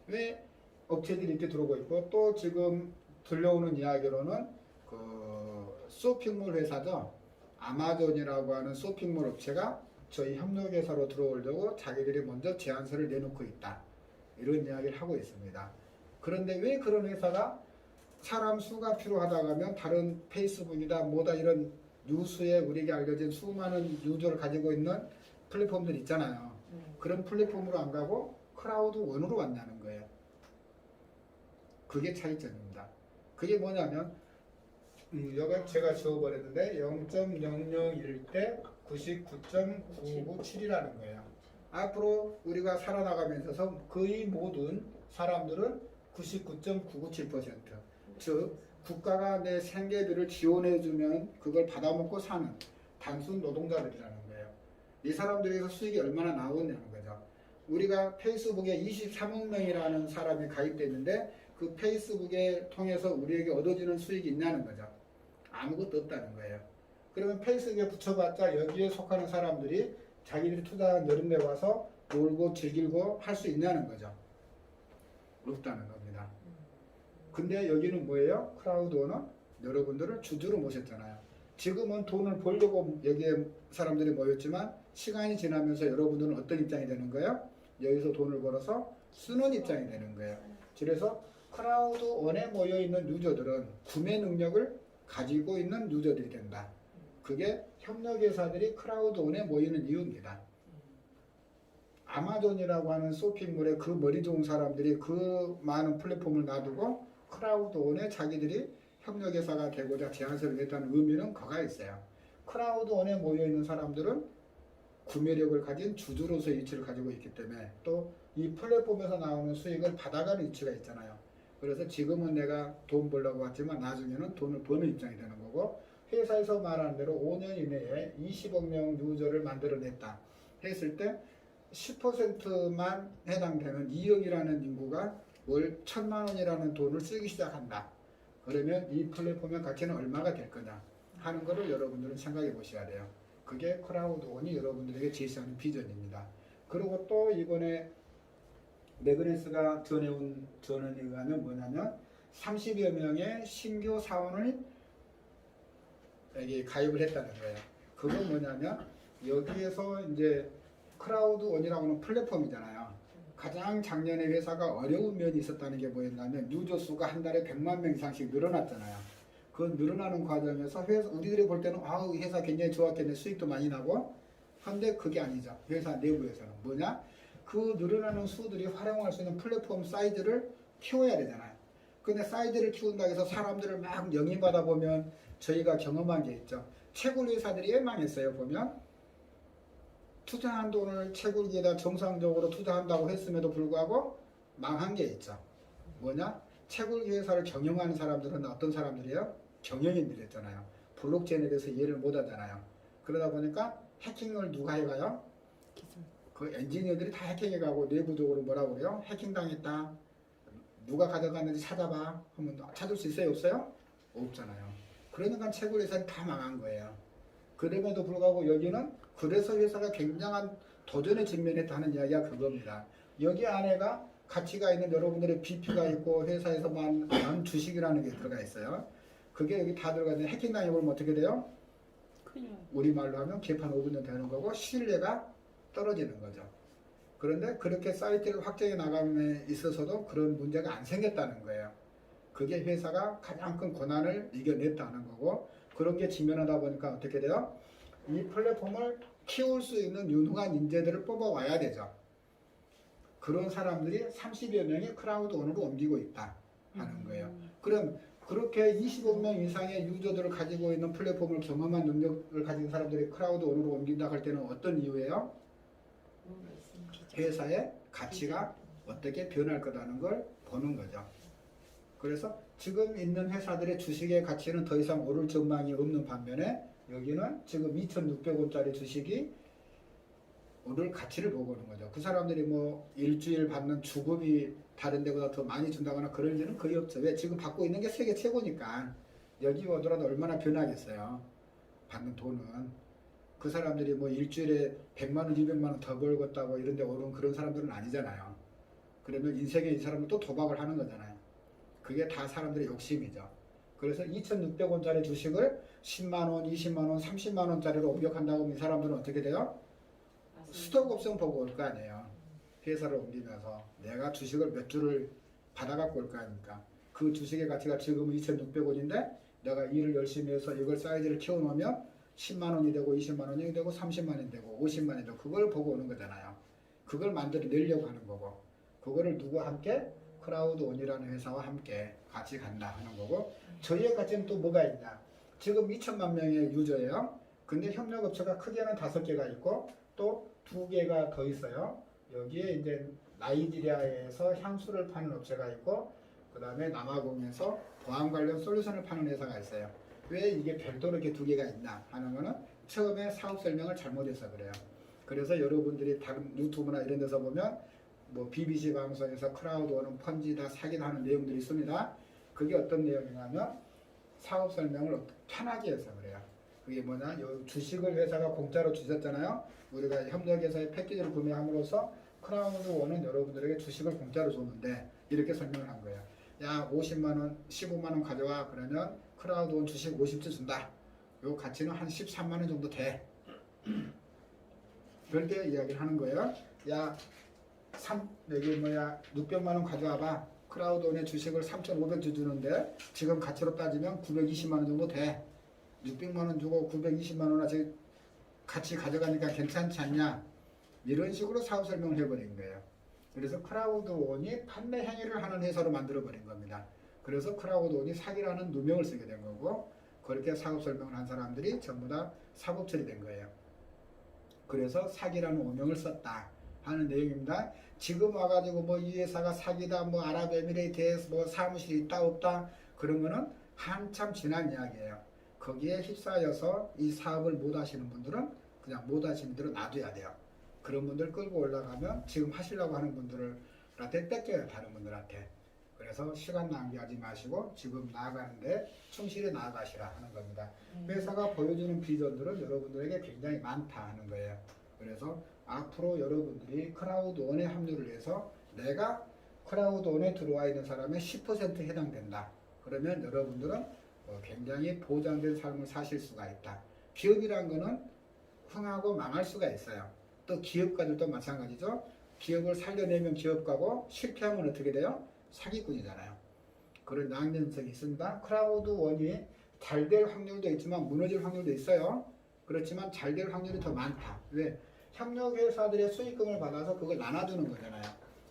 왜 업체들이 이렇게 들어오고 있고, 또 지금 들려오는 이야기로는 그 쇼핑몰 회사죠. 아마존이라고 하는 쇼핑몰 업체가 저희 협력회사로 들어오려고 자기들이 먼저 제안서를 내놓고 있다. 이런 이야기를 하고 있습니다. 그런데 왜 그런 회사가 사람 수가 필요하다고 하면 다른 페이스북이다 뭐다 이런 뉴스에 우리에게 알려진 수많은 유저를 가지고 있는 플랫폼들 있잖아요. 그런 플랫폼으로 안 가고 크라우드 원으로 왔냐는 거예요. 그게 차이점입니다. 그게 뭐냐면 여기 제가 지워버렸는데 0.001 대 99.997이라는 거예요. 앞으로 우리가 살아나가면서 거의 모든 사람들은 99.997%, 즉 국가가 내 생계비를 지원해주면 그걸 받아먹고 사는 단순 노동자들이라는 거예요. 이 사람들에게서 수익이 얼마나 나오냐는 거죠. 우리가 페이스북에 23억 명이라는 사람이 가입됐는데 그 페이스북에 통해서 우리에게 얻어지는 수익이 있냐는 거죠. 아무것도 없다는 거예요. 그러면 페이스북에 붙여봤자 여기에 속하는 사람들이 자기들이 투자한 여름에 와서 놀고 즐기고 할 수 있냐는 거죠. 없다는 겁니다. 근데 여기는 뭐예요? 크라우드원은 여러분들을 주주로 모셨잖아요. 지금은 돈을 벌려고 여기에 사람들이 모였지만 시간이 지나면서 여러분들은 어떤 입장이 되는 거예요? 여기서 돈을 벌어서 쓰는 입장이 되는 거예요. 그래서 크라우드원에 모여있는 유저들은 구매 능력을 가지고 있는 유저들이 된다. 그게 협력회사들이 크라우드원에 모이는 이유입니다. 아마존이라고 하는 쇼핑몰에 그 머리 좋은 사람들이 그 많은 플랫폼을 놔두고 크라우드원에 자기들이 협력회사가 되고자 제안서를 냈다는 의미는 거가 있어요. 크라우드원에 모여있는 사람들은 구매력을 가진 주주로서의 위치를 가지고 있기 때문에 또 이 플랫폼에서 나오는 수익을 받아가는 위치가 있잖아요. 그래서 지금은 내가 돈 벌려고 왔지만 나중에는 돈을 버는 입장이 되는 거고, 회사에서 말하는 대로 5년 이내에 20억 명 유저를 만들어냈다 했을 때 10%만 해당되는 2억이라는 인구가 월 1,000만 원이라는 돈을 쓰기 시작한다. 그러면 이 플랫폼의 가치는 얼마가 될 거냐 하는 것을 여러분들은 생각해 보셔야 돼요. 그게 크라우드원이 여러분들에게 제시하는 비전입니다. 그리고 또 이번에 매그네스가 전해온 전언에 의하면 뭐냐면 30여 명의 신규 사원을 여기 가입을 했다는 거예요. 그건 뭐냐면 여기에서 이제 크라우드원이라고 하는 플랫폼이잖아요. 가장 작년에 회사가 어려운 면이 있었다는 게 뭐였냐면 유저 수가 한 달에 100만 명 이상씩 늘어났잖아요. 그 늘어나는 과정에서 우리들이 볼 때는 이 회사 굉장히 좋았겠네, 수익도 많이 나고. 근데 그게 아니죠. 회사 내부에서는 뭐냐? 그 늘어나는 수들이 활용할 수 있는 플랫폼 사이즈를 키워야 되잖아요. 근데 사이즈를 키운다고 해서 사람들을 막 영입하다 보면 저희가 경험한 게 있죠. 채굴 회사들이 왜 망했어요? 보면 투자한 돈을 채굴기에다 정상적으로 투자한다고 했음에도 불구하고 망한 게 있죠. 뭐냐? 채굴기 회사를 경영하는 사람들은 어떤 사람들이에요? 경영인들이었잖아요. 블록체인에 대해서 이해를 못 하잖아요. 그러다 보니까 해킹을 누가 해가요? 그 엔지니어들이 다 해킹해가고 내부적으로 뭐라고 그래요? 해킹당했다. 누가 가져갔는지 찾아봐. 하면 찾을 수 있어요? 없어요? 없잖아요. 그러니까 채굴 회사는 다 망한 거예요. 그럼에도 불구하고 여기는 그래서 회사가 굉장한 도전에 직면했다는 이야기가 그겁니다. 여기 안에가 가치가 있는 여러분들의 BP가 있고 회사에서만 난 주식이라는 게 들어가 있어요. 그게 여기 다 들어가 있는데 해킹 당해보면 어떻게 돼요? 큰일. 우리말로 하면 개판 5분전 되는 거고 신뢰가 떨어지는 거죠. 그런데 그렇게 사이트를 확장해 나감에 있어서도 그런 문제가 안 생겼다는 거예요. 그게 회사가 가장 큰 고난을 이겨냈다는 거고 그런 게 직면하다 보니까 어떻게 돼요? 이 플랫폼을 키울 수 있는 유능한 인재들을 뽑아와야 되죠. 그런 사람들이 30여 명이 크라우드원으로 옮기고 있다 하는 거예요. 그럼 그렇게 25명 이상의 유저들을 가지고 있는 플랫폼을 경험한 능력을 가진 사람들이 크라우드원으로 옮긴다 할 때는 어떤 이유예요? 회사의 가치가 어떻게 변할 거라는 걸 보는 거죠. 그래서 지금 있는 회사들의 주식의 가치는 더 이상 오를 전망이 없는 반면에 여기는 지금 2,600원짜리 주식이 오를 가치를 보고 오는 거죠. 그 사람들이 뭐 일주일 받는 주급이 다른 데보다 더 많이 준다거나 그럴 일은 거의 없죠. 왜? 지금 받고 있는 게 세계 최고니까 여기 오더라도 얼마나 변하겠어요. 받는 돈은. 그 사람들이 뭐 일주일에 100만 원, 200만 원 더 벌겠다고 이런 데 오른 그런 사람들은 아니잖아요. 그러면 인생에 이 사람은 또 도박을 하는 거잖아요. 그게 다 사람들의 욕심이죠. 그래서 2,600원짜리 주식을 10만 원, 20만 원, 30만 원짜리로 옮겨간다고 하면 이 사람들은 어떻게 돼요? 스톡 옵션 보고 올 거 아니에요. 회사를 옮기면서 내가 주식을 몇 주를 받아갖고 올 거 아닙니까? 그 주식의 가치가 지금은 2,600원인데 내가 일을 열심히 해서 이걸 사이즈를 키워놓으면 10만 원이 되고 20만 원이 되고 30만 원이 되고 50만 원이 되고 그걸 보고 오는 거잖아요. 그걸 만들어내려고 하는 거고 그거를 누구와 함께? 크라우드원이라는 회사와 함께 같이 간다 하는 거고 저희의 가치는 또 뭐가 있냐? 지금 2천만 명의 유저예요. 근데 협력업체가 크게는 5개가 있고 또 2개가 더 있어요. 여기에 이제 나이지리아에서 향수를 파는 업체가 있고 그 다음에 남아공에서 보안 관련 솔루션을 파는 회사가 있어요. 왜 이게 별도로 이렇게 2개가 있나 하는 거는 처음에 사업 설명을 잘못해서 그래요. 그래서 여러분들이 다른 유튜브나 이런 데서 보면 뭐 BBC 방송에서 크라우드원은 펀지다 사기다 하는 내용들이 있습니다. 그게 어떤 내용이냐면 사업 설명을 편하게 해서 그래요. 그게 뭐냐? 주식을 회사가 공짜로 주셨잖아요. 우리가 협력회사의 패키지를 구매함으로써 크라우드원은 여러분들에게 주식을 공짜로 줬는데 이렇게 설명을 한 거예요. 야 50만 원, 15만 원 가져와 그러면 크라우드원 주식 50주 준다. 요 가치는 한 13만 원 정도 돼. 그렇게 이야기를 하는 거예요. 야 여기 600만 원 가져와봐. 크라우드원의 주식을 3,500주 주는데 지금 가치로 따지면 920만 원 정도 돼. 600만 원 주고 920만 원 아직 같이 가져가니까 괜찮지 않냐? 이런 식으로 사업 설명을 해버린 거예요. 그래서 크라우드원이 판매 행위를 하는 회사로 만들어버린 겁니다. 그래서 크라우드원이 사기라는 누명을 쓰게 된 거고 그렇게 사업 설명을 한 사람들이 전부 다 사법 처리된 거예요. 그래서 사기라는 오명을 썼다 하는 내용입니다. 지금 와가지고 뭐 이 회사가 사기다, 뭐 아랍에미레이트에 뭐 사무실이 있다 없다 그런 거는 한참 지난 이야기예요. 거기에 휩싸여서 이 사업을 못 하시는 분들은 그냥 못 하시는 분들은 놔둬야 돼요. 그런 분들 끌고 올라가면 지금 하시려고 하는 분들한테 뺏겨요. 다른 분들한테. 그래서 시간 낭비하지 마시고 지금 나아가는데 충실히 나아가시라 하는 겁니다. 회사가 보여주는 비전들은 여러분들에게 굉장히 많다 하는 거예요. 그래서 앞으로 여러분들이 크라우드원에 합류를 해서 내가 크라우드원에 들어와 있는 사람의 10% 해당된다. 그러면 여러분들은 굉장히 보장된 삶을 사실 수가 있다. 기업이란 거는 흥하고 망할 수가 있어요. 또 기업가들도 마찬가지죠. 기업을 살려내면 기업가고 실패하면 어떻게 돼요? 사기꾼이잖아요. 그런 양면성이 있습니다. 크라우드원이 잘 될 확률도 있지만 무너질 확률도 있어요. 그렇지만 잘 될 확률이 더 많다. 왜? 협력회사들의 수익금을 받아서 그걸 나눠주는 거잖아요.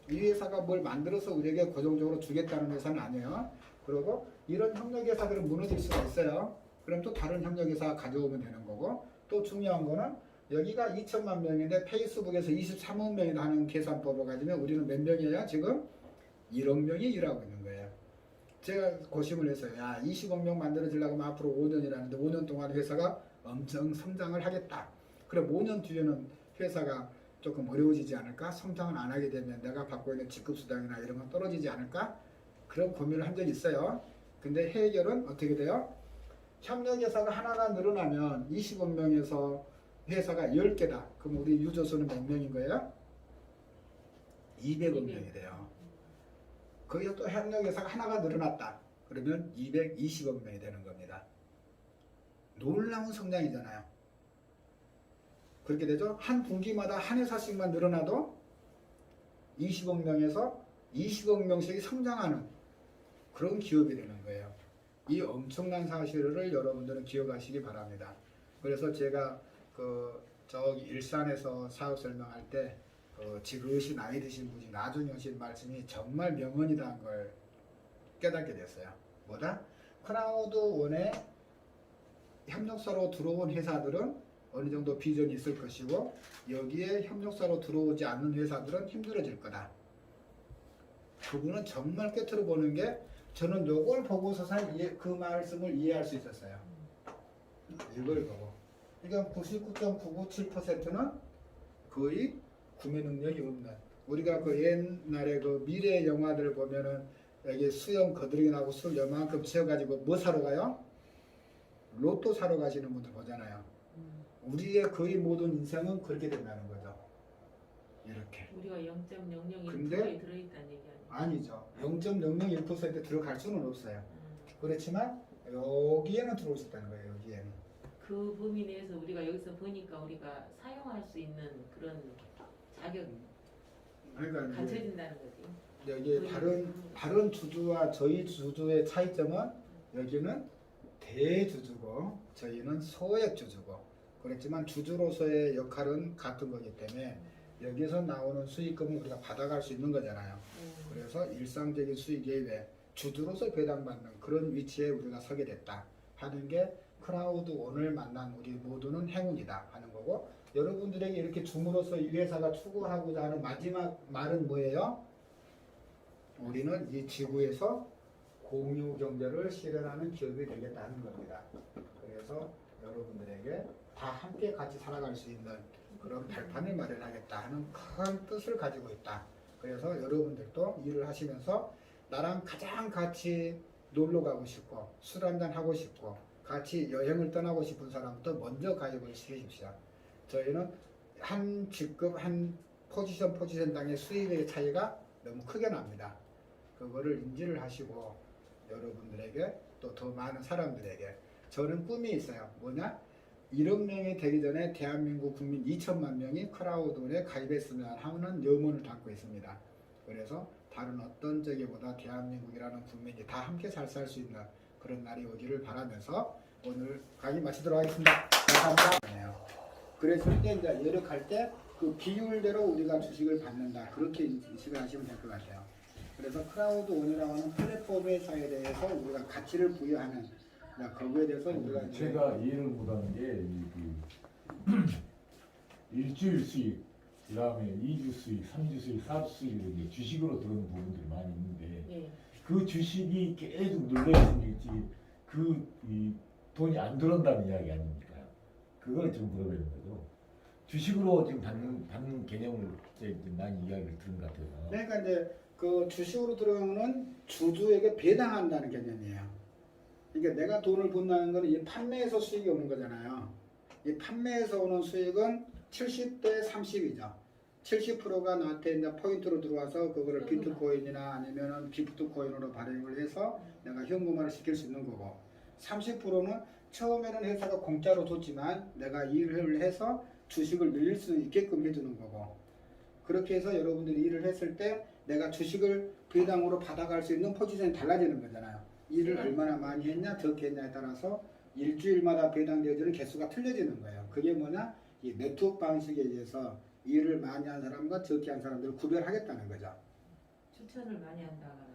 이 회사가 뭘 만들어서 우리에게 고정적으로 주겠다는 회사는 아니에요. 그리고 이런 협력회사들은 무너질 수가 있어요. 그럼 또 다른 협력회사가 가져오면 되는 거고 또 중요한 거는 여기가 2천만 명인데 페이스북에서 23억 명이 하는 계산법을 가지면 우리는 몇 명이에요? 지금 1억 명이 일하고 있는 거예요. 제가 고심을 했어요. 야 20억 명 만들어지려고 하면 앞으로 5년이라는데 5년 동안 회사가 엄청 성장을 하겠다. 그럼 5년 뒤에는 회사가 조금 어려워지지 않을까? 성장을 안 하게 되면 내가 받고 있는 직급수당이나 이런 건 떨어지지 않을까? 그런 고민을 한 적이 있어요. 근데 해결은 어떻게 돼요? 협력회사가 하나가 늘어나면 25명에서 회사가 10개다. 그럼 우리 유저수는 몇 명인 거예요? 200억 명이 돼요. 거기서 또 협력회사가 하나가 늘어났다. 그러면 220억 명이 되는 겁니다. 놀라운 성장이잖아요. 그렇게 되죠. 한 분기마다 한 회사씩만 늘어나도 20억 명에서 20억 명씩이 성장하는 그런 기업이 되는 거예요. 이 엄청난 사실을 여러분들은 기억하시기 바랍니다. 그래서 제가 저기 일산에서 사업 설명할 때 지그시 나이 드신 분이 나중에 하신 말씀이 정말 명언이라는 걸 깨닫게 됐어요. 뭐다? 크라우드원에 협력사로 들어온 회사들은 어느 정도 비전이 있을 것이고 여기에 협력사로 들어오지 않는 회사들은 힘들어질 거다. 그분은 정말 꿰뚫어 보는 게 저는 요걸 보고서 그 말씀을 이해할 수 있었어요. 이걸 보고. 그러니까 99.997%는 거의 구매 능력이 없는. 우리가 그 옛날에 그 미래 영화들 보면은 여기 수염 거드르기 나고 술 요만큼 채워가지고 뭐 사러 가요? 로또 사러 가시는 분들 보잖아요. 우리의 거의 모든 인생은 그렇게 된다는 거죠. 이렇게. 우리가 0.001%에 근데 들어있다는 얘기 아니에요? 아니죠. 0.001% 들어갈 수는 없어요. 그렇지만 여기에는 들어올 수 있다는 거예요. 여기에는. 그 범위 내에서 우리가 여기서 보니까 우리가 사용할 수 있는 그런 자격이 그러니까 이제 갖춰진다는 거지. 여기 다른 주주와 저희 주주의 차이점은 여기는 대주주고 저희는 소액 주주고 그렇지만 주주로서의 역할은 같은 거기 때문에 여기서 나오는 수익금은 우리가 받아갈 수 있는 거잖아요. 그래서 일상적인 수익 외에 주주로서 배당받는 그런 위치에 우리가 서게 됐다 하는 게 크라우드원을 만난 우리 모두는 행운이다 하는 거고 여러분들에게 이렇게 줌으로써 이 회사가 추구하고자 하는 마지막 말은 뭐예요? 우리는 이 지구에서 공유 경제를 실현하는 기업이 되겠다는 겁니다. 그래서 여러분들에게 다 함께 같이 살아갈 수 있는 그런 발판을 마련하겠다 하는 큰 뜻을 가지고 있다. 그래서 여러분들도 일을 하시면서 나랑 가장 같이 놀러 가고 싶고 술 한잔 하고 싶고 같이 여행을 떠나고 싶은 사람부터 먼저 가입을 시키십시오. 저희는 한 직급 한 포지션당의 수익의 차이가 너무 크게 납니다. 그거를 인지를 하시고 여러분들에게 또 더 많은 사람들에게 저는 꿈이 있어요. 뭐냐? 1억 명이 되기 전에 대한민국 국민 2천만 명이 크라우드원에 가입했으면 하는 염원을 담고 있습니다. 그래서 다른 어떤 적이보다 대한민국이라는 국민이 다 함께 잘 살 수 있는 그런 날이 오기를 바라면서 오늘 강의 마치도록 하겠습니다. 감사합니다. 그랬을 때 이제 여력할 때 그 비율대로 우리가 주식을 받는다. 그렇게 인식을 하시면 될 것 같아요. 그래서 크라우드원이라고 하는 플랫폼 회사에 대해서 우리가 가치를 부여하는 거기에 대해서 우리가 제가 이해를 못하는 게 일주일 수익, 그다음에 2주 수익, 3주 수익, 4주 수익 이렇게 주식으로 들어오는 부분들이 많이 있는데 예. 그 주식이 계속 눌려있으니까 이 돈이 안 들어온다는 이야기 아닙니까? 그걸 지금 물어보는 거죠. 주식으로 지금 받는 개념을 좀 많이 이야기를 들은 것 같아요. 그러니까 이제 그 주식으로 들어오는 주주에게 배당한다는 개념이에요. 그러니까 내가 돈을 번다는 건 이 판매에서 수익이 오는 거잖아요. 이 판매에서 오는 수익은 70대 30이죠. 70%가 나한테 이제 포인트로 들어와서 그거를 비트코인이나 아니면은 기프트코인으로 발행을 해서 내가 현금화를 시킬 수 있는 거고 30%는 처음에는 회사가 공짜로 줬지만 내가 일을 해서 주식을 늘릴 수 있게끔 해주는 거고 그렇게 해서 여러분들이 일을 했을 때 내가 주식을 배당으로 받아갈 수 있는 포지션이 달라지는 거잖아요. 일을 얼마나 많이 했냐 적게 했냐에 따라서 일주일마다 배당되어지는 개수가 틀려지는 거예요. 그게 뭐냐? 이 네트워크 방식에 의해서 일을 많이 한 사람과 적게 한 사람들을 구별하겠다는 거죠. 추천을 많이 한다거나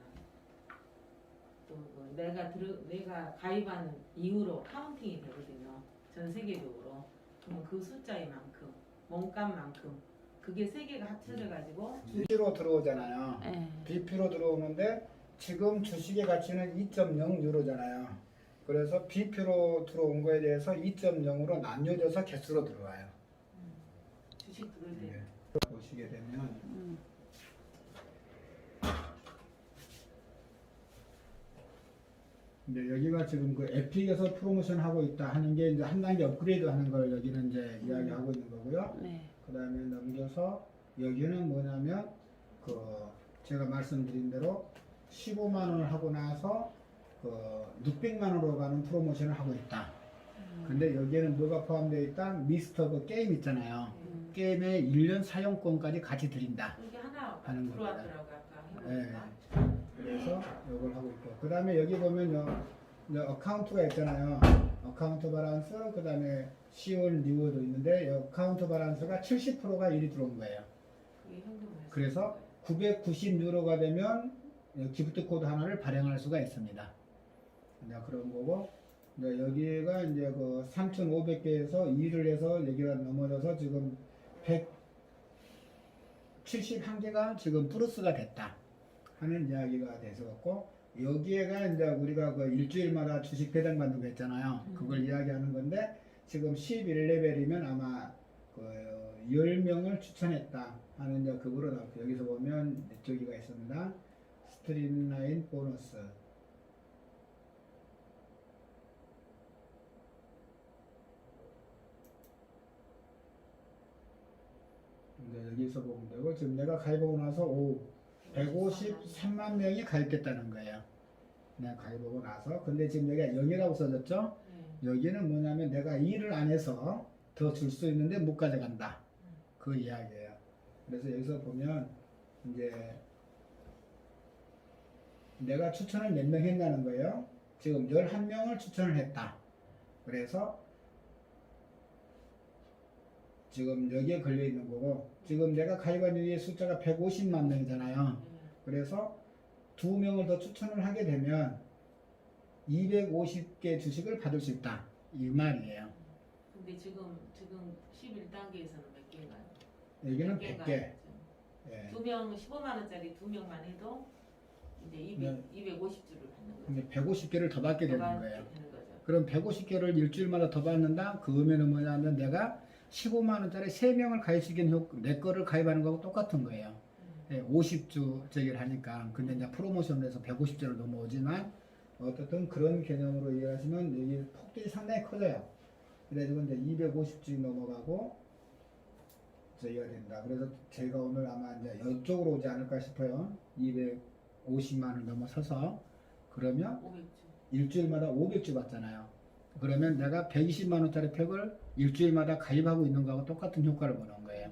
또뭐 내가 가입한 이후로 카운팅이 되거든요. 전 세계적으로. 그러면 그 숫자의 만큼, 몸값만큼 그게 세 개가 합쳐져 가지고 BP로 들어오잖아요. 네. BP로 들어오는데 지금 주식의 가치는 2.0 유로잖아요. 그래서 BP로 들어온 거에 대해서 2.0으로 나뉘어져서 개수로 들어와요. 주식 들어올 때 보시게 되면 이제 여기가 지금 그 에픽에서 프로모션 하고 있다 하는 게 이제 한 단계 업그레이드 하는 걸 여기는 이제 이야기하고 있는 거고요. 네. 그 다음에 넘겨서 여기는 뭐냐면 그 제가 말씀드린 대로 15만 원을 하고 나서 그 600만 원으로 가는 프로모션을 하고 있다. 근데 여기에는 뭐가 포함되어 있다? 미스터 그 게임 있잖아요. 게임의 1년 사용권까지 같이 드린다. 이게 하나 하는 들어왔더라고 아까 예. 해보니까. 그래서 이걸 하고 있고 그 다음에 여기 보면 어카운트가 있잖아요. 어카운트 바란스 그 다음에 시온 리워도 있는데 어카운트 바란스가 70%가 일이 들어온 거예요. 그게 현금 그래서 990유로가 되면 기프트 코드 하나를 발행할 수가 있습니다. 이제 그런 거고 이제 여기가 이제 그 3,500개에서 2를 해서 여기가 넘어져서 지금 171개가 지금 플러스가 됐다 하는 이야기가 돼서갖고 여기에가 이제 우리가 그 일주일마다 주식 배당 받는 거 있잖아요. 그걸 이야기하는 건데 지금 11레벨이면 아마 그 10명을 추천했다 하는 이제 그거로 나왔고 여기서 보면 이쪽이가 있습니다. 스트림라인 보너스 이제 여기서 보면 되고 지금 내가 가입하고 나서 153만 명이 가입됐다는 거예요. 내가 가입하고 나서 근데 지금 여기가 0이라고 써졌죠? 네. 여기는 뭐냐면 내가 일을 안 해서 더 줄 수 있는데 못 가져간다. 그 이야기예요. 그래서 여기서 보면 이제 내가 추천을 몇 명 했다는 거예요. 지금 11명을 추천을 했다. 그래서 지금 여기에 걸려 있는 거고 지금 내가 가입한 유의 숫자가 150만 명이잖아요. 그래서 2명을 더 추천을 하게 되면 250개 주식을 받을 수 있다. 이 말이에요. 근데 지금 11단계에서는 몇 개인가요? 여기는 100개 100개. 예. 2명 15만 원짜리 2명만 해도 이제 250주를 받는 거죠. 근데 150개를 더 받게 되는 더 거예요. 받게 되는 거죠. 그럼 150개를 일주일마다 더 받는다? 그 의미는 뭐냐면 내가 15만 원짜리 3명을 가입시킨 내 거를 가입하는 거하고 똑같은 거예요. 50주짜리를 하니까. 근데 이제 프로모션을 해서 150주로 넘어오지만 어떻든 그런 개념으로 이해하시면 여기 폭들이 상당히 커져요. 그래가지고 이제 250주 넘어가고 저희가 된다. 그래서 제가 오늘 아마 이제 이쪽으로 오지 않을까 싶어요. 250만을 넘어서서 그러면 500주. 일주일마다 500주 받잖아요. 그러면 내가 120만 원짜리 팩을 일주일마다 가입하고 있는 거하고 똑같은 효과를 보는 거예요.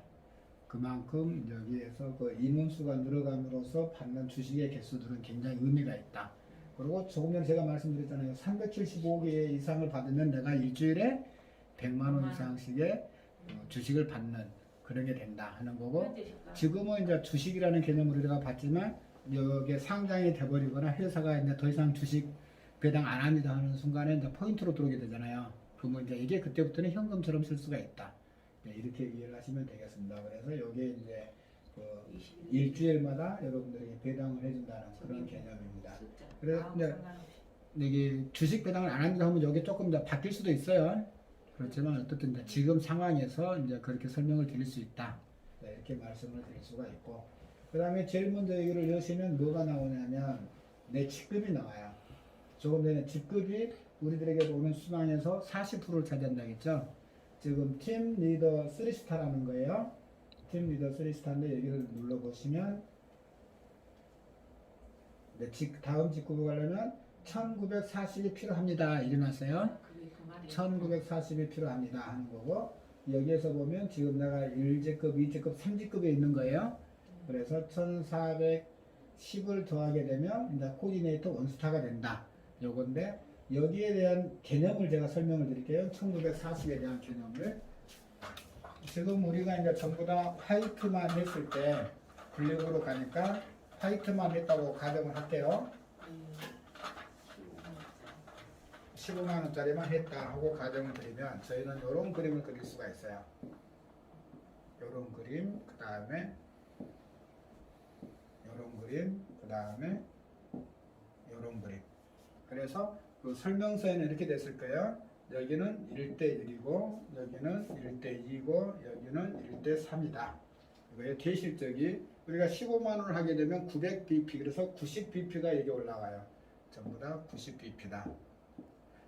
그만큼 여기에서 그 인원수가 늘어감으로써 받는 주식의 개수들은 굉장히 의미가 있다. 그리고 조금 전에 제가 말씀드렸잖아요. 375개 이상을 받으면 내가 일주일에 100만 원 이상씩의 주식을 받는 그런 게 된다 하는 거고 현재 시가. 지금은 이제 주식이라는 개념으로 우리가 봤지만 여기에 상장이 돼버리거나 회사가 이제 더 이상 주식 배당 안 합니다 하는 순간에 이제 포인트로 들어오게 되잖아요. 그러면 이제 이게 그때부터는 현금처럼 쓸 수가 있다. 네, 이렇게 이해를 하시면 되겠습니다. 그래서 여기에 이제 그 21. 일주일마다 여러분들에게 배당을 해준다는 그런 개념입니다. 숫자. 그래서 아무 이제 상관없이. 여기 주식 배당을 안 합니다 하면 여기 조금 더 바뀔 수도 있어요. 그렇지만 어쨌든 이제 지금 상황에서 이제 그렇게 설명을 드릴 수 있다. 네, 이렇게 말씀을 드릴 수가 있고. 그 다음에 제일 먼저 여기를 여시면 뭐가 나오냐면 내 직급이 나와요. 조금 전에 직급이 우리들에게 오는 수당에서 40%를 차지한다고 했죠. 지금 팀 리더 3스타라는 거예요. 팀 리더 3스타인데 여기를 눌러보시면 네, 다음 직급으로 가려면 1940이 필요합니다. 일어났어요. 그게 그 말이에요. 1940이 필요합니다 하는 거고 여기에서 보면 지금 내가 1직급, 2직급, 3직급에 있는 거예요. 그래서 1410을 더하게 되면 이제 코디네이터 원스타가 된다. 요건데 여기에 대한 개념을 제가 설명을 드릴게요. 1940에 대한 개념을 지금 우리가 이제 전부 다 화이트만 했을 때 블랙으로 가니까 화이트만 했다고 가정을 할게요. 15만 원짜리만 했다 하고 가정을 드리면 저희는 이런 그림을 그릴 수가 있어요. 이런 그림, 그 다음에 이런 그림, 그 다음에 이런 그림. 그래서 그 설명서에는 이렇게 됐을 거예요. 여기는 1대 1이고 여기는 1대 2고 여기는 1대 3이다. 이거의 대실적이 우리가 15만 원을 하게 되면 900bp 그래서 90bp가 여기 올라가요. 전부 다 90bp다.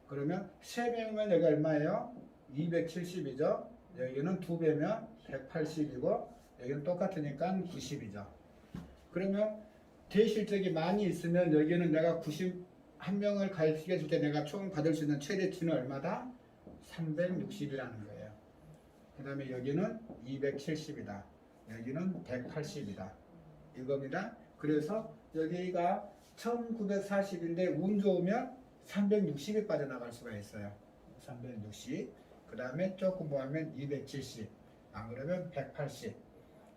그러면 3배면 여기 얼마예요? 270이죠. 여기는 2배면 180이고 여기는 똑같으니까 90이죠. 그러면 대실적이 많이 있으면 여기는 내가 91명을 가르치게 줄 때 내가 총 받을 수 있는 최대치는 얼마다? 360이라는 거예요. 그 다음에 여기는 270이다. 여기는 180이다. 이겁니다. 그래서 여기가 1940인데 운 좋으면 360이 빠져나갈 수가 있어요. 360. 그 다음에 조금 뭐 하면 270. 안 그러면 180.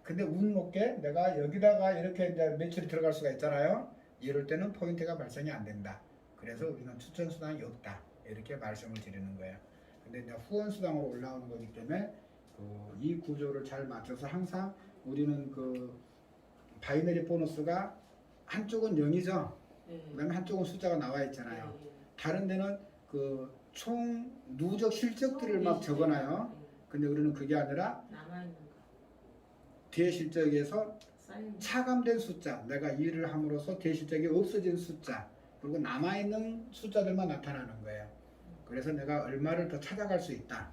근데 운 높게 내가 여기다가 이렇게 이제 매출이 들어갈 수가 있잖아요. 이럴 때는 포인트가 발생이 안 된다. 그래서 우리는 추천수당이 없다. 이렇게 말씀을 드리는 거예요. 근데 이제 후원수당으로 올라오는 거기 때문에 이 구조를 잘 맞춰서 항상 우리는 그 바이너리 보너스가 한쪽은 0이죠. 그 다음에 한쪽은 숫자가 나와 있잖아요. 다른 데는 그 총 누적 실적들을 막 적어놔요. 근데 우리는 그게 아니라 남아있는 거. 대실적에서 쌓인 거. 차감된 숫자, 내가 일을 함으로써 대실적이 없어진 숫자, 그리고 남아있는 숫자들만 나타나는 거예요. 그래서 내가 얼마를 더 찾아갈 수 있다.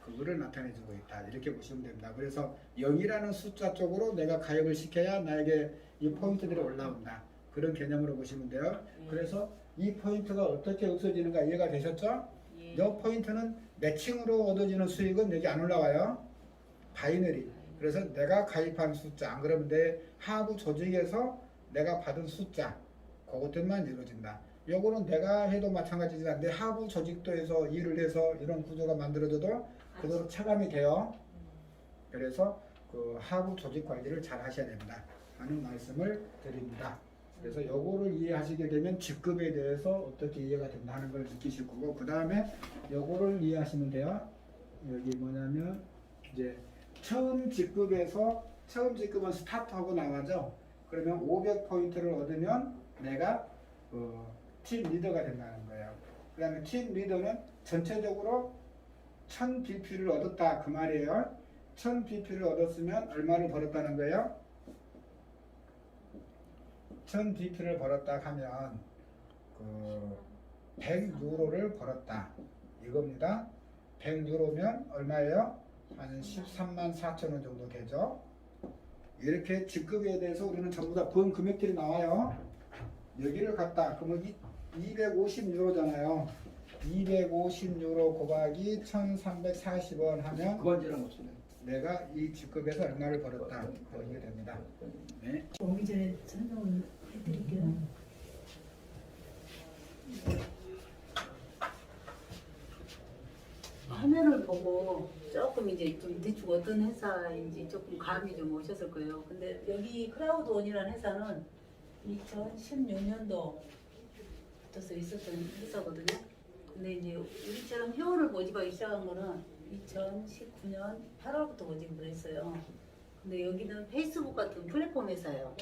그거를 나타내주고 있다. 이렇게 보시면 됩니다. 그래서 0이라는 숫자 쪽으로 내가 가입을 시켜야 나에게 이 포인트들이 올라온다. 그런 개념으로 보시면 돼요. 그래서 이 포인트가 어떻게 없어지는가 이해가 되셨죠? 이 포인트는 매칭으로 얻어지는 수익은 여기 안 올라와요. 바이너리. 그래서 내가 가입한 숫자, 안 그러면 내 하부 조직에서 내가 받은 숫자, 그것들만 이루어진다. 요거는 내가 해도 마찬가지지만 내 하부 조직도 해서 일을 해서 이런 구조가 만들어져도 그대로 차감이 돼요. 그래서 그 하부 조직 관리를 잘 하셔야 된다 하는 말씀을 드립니다. 그래서 요거를 이해하시게 되면 직급에 대해서 어떻게 이해가 된다 하는 걸 느끼실 거고, 그 다음에 요거를 이해하시면 돼요. 여기 뭐냐면 이제 처음 직급은 스타트하고 나가죠. 그러면 500포인트를 얻으면 내가 팀 리더가 된다는 거예요. 그 다음에 팀 리더는 전체적으로 1000bp를 얻었다 그 말이에요. 1000bp를 얻었으면 얼마를 벌었다는 거예요? 1000bp를 벌었다 하면 100유로를 벌었다 이겁니다. 100유로면 얼마예요? 한 13만 4천 원 정도 되죠. 이렇게 직급에 대해서 우리는 전부 다 번 금액들이 나와요. 여기를 갖다 그러면 250유로잖아요. 250유로 곱하기 1340원 하면 그만지랑 없으네. 내가 이 직급에서 얼마를 벌었다 그렇게 됩니다. 네. 오기 전에 설명을 해드릴게요. 화면을 보고 조금 이제 좀 대충 어떤 회사인지 조금 감이 좀 오셨을 거예요. 근데 여기 크라우드원이라는 회사는 2016년도부터 있었던 회사거든요. 근데 이제 우리처럼 회원을 모집하기 시작한 거는 2019년 8월부터 모집을 했어요. 근데 여기는 페이스북 같은 플랫폼 회사예요.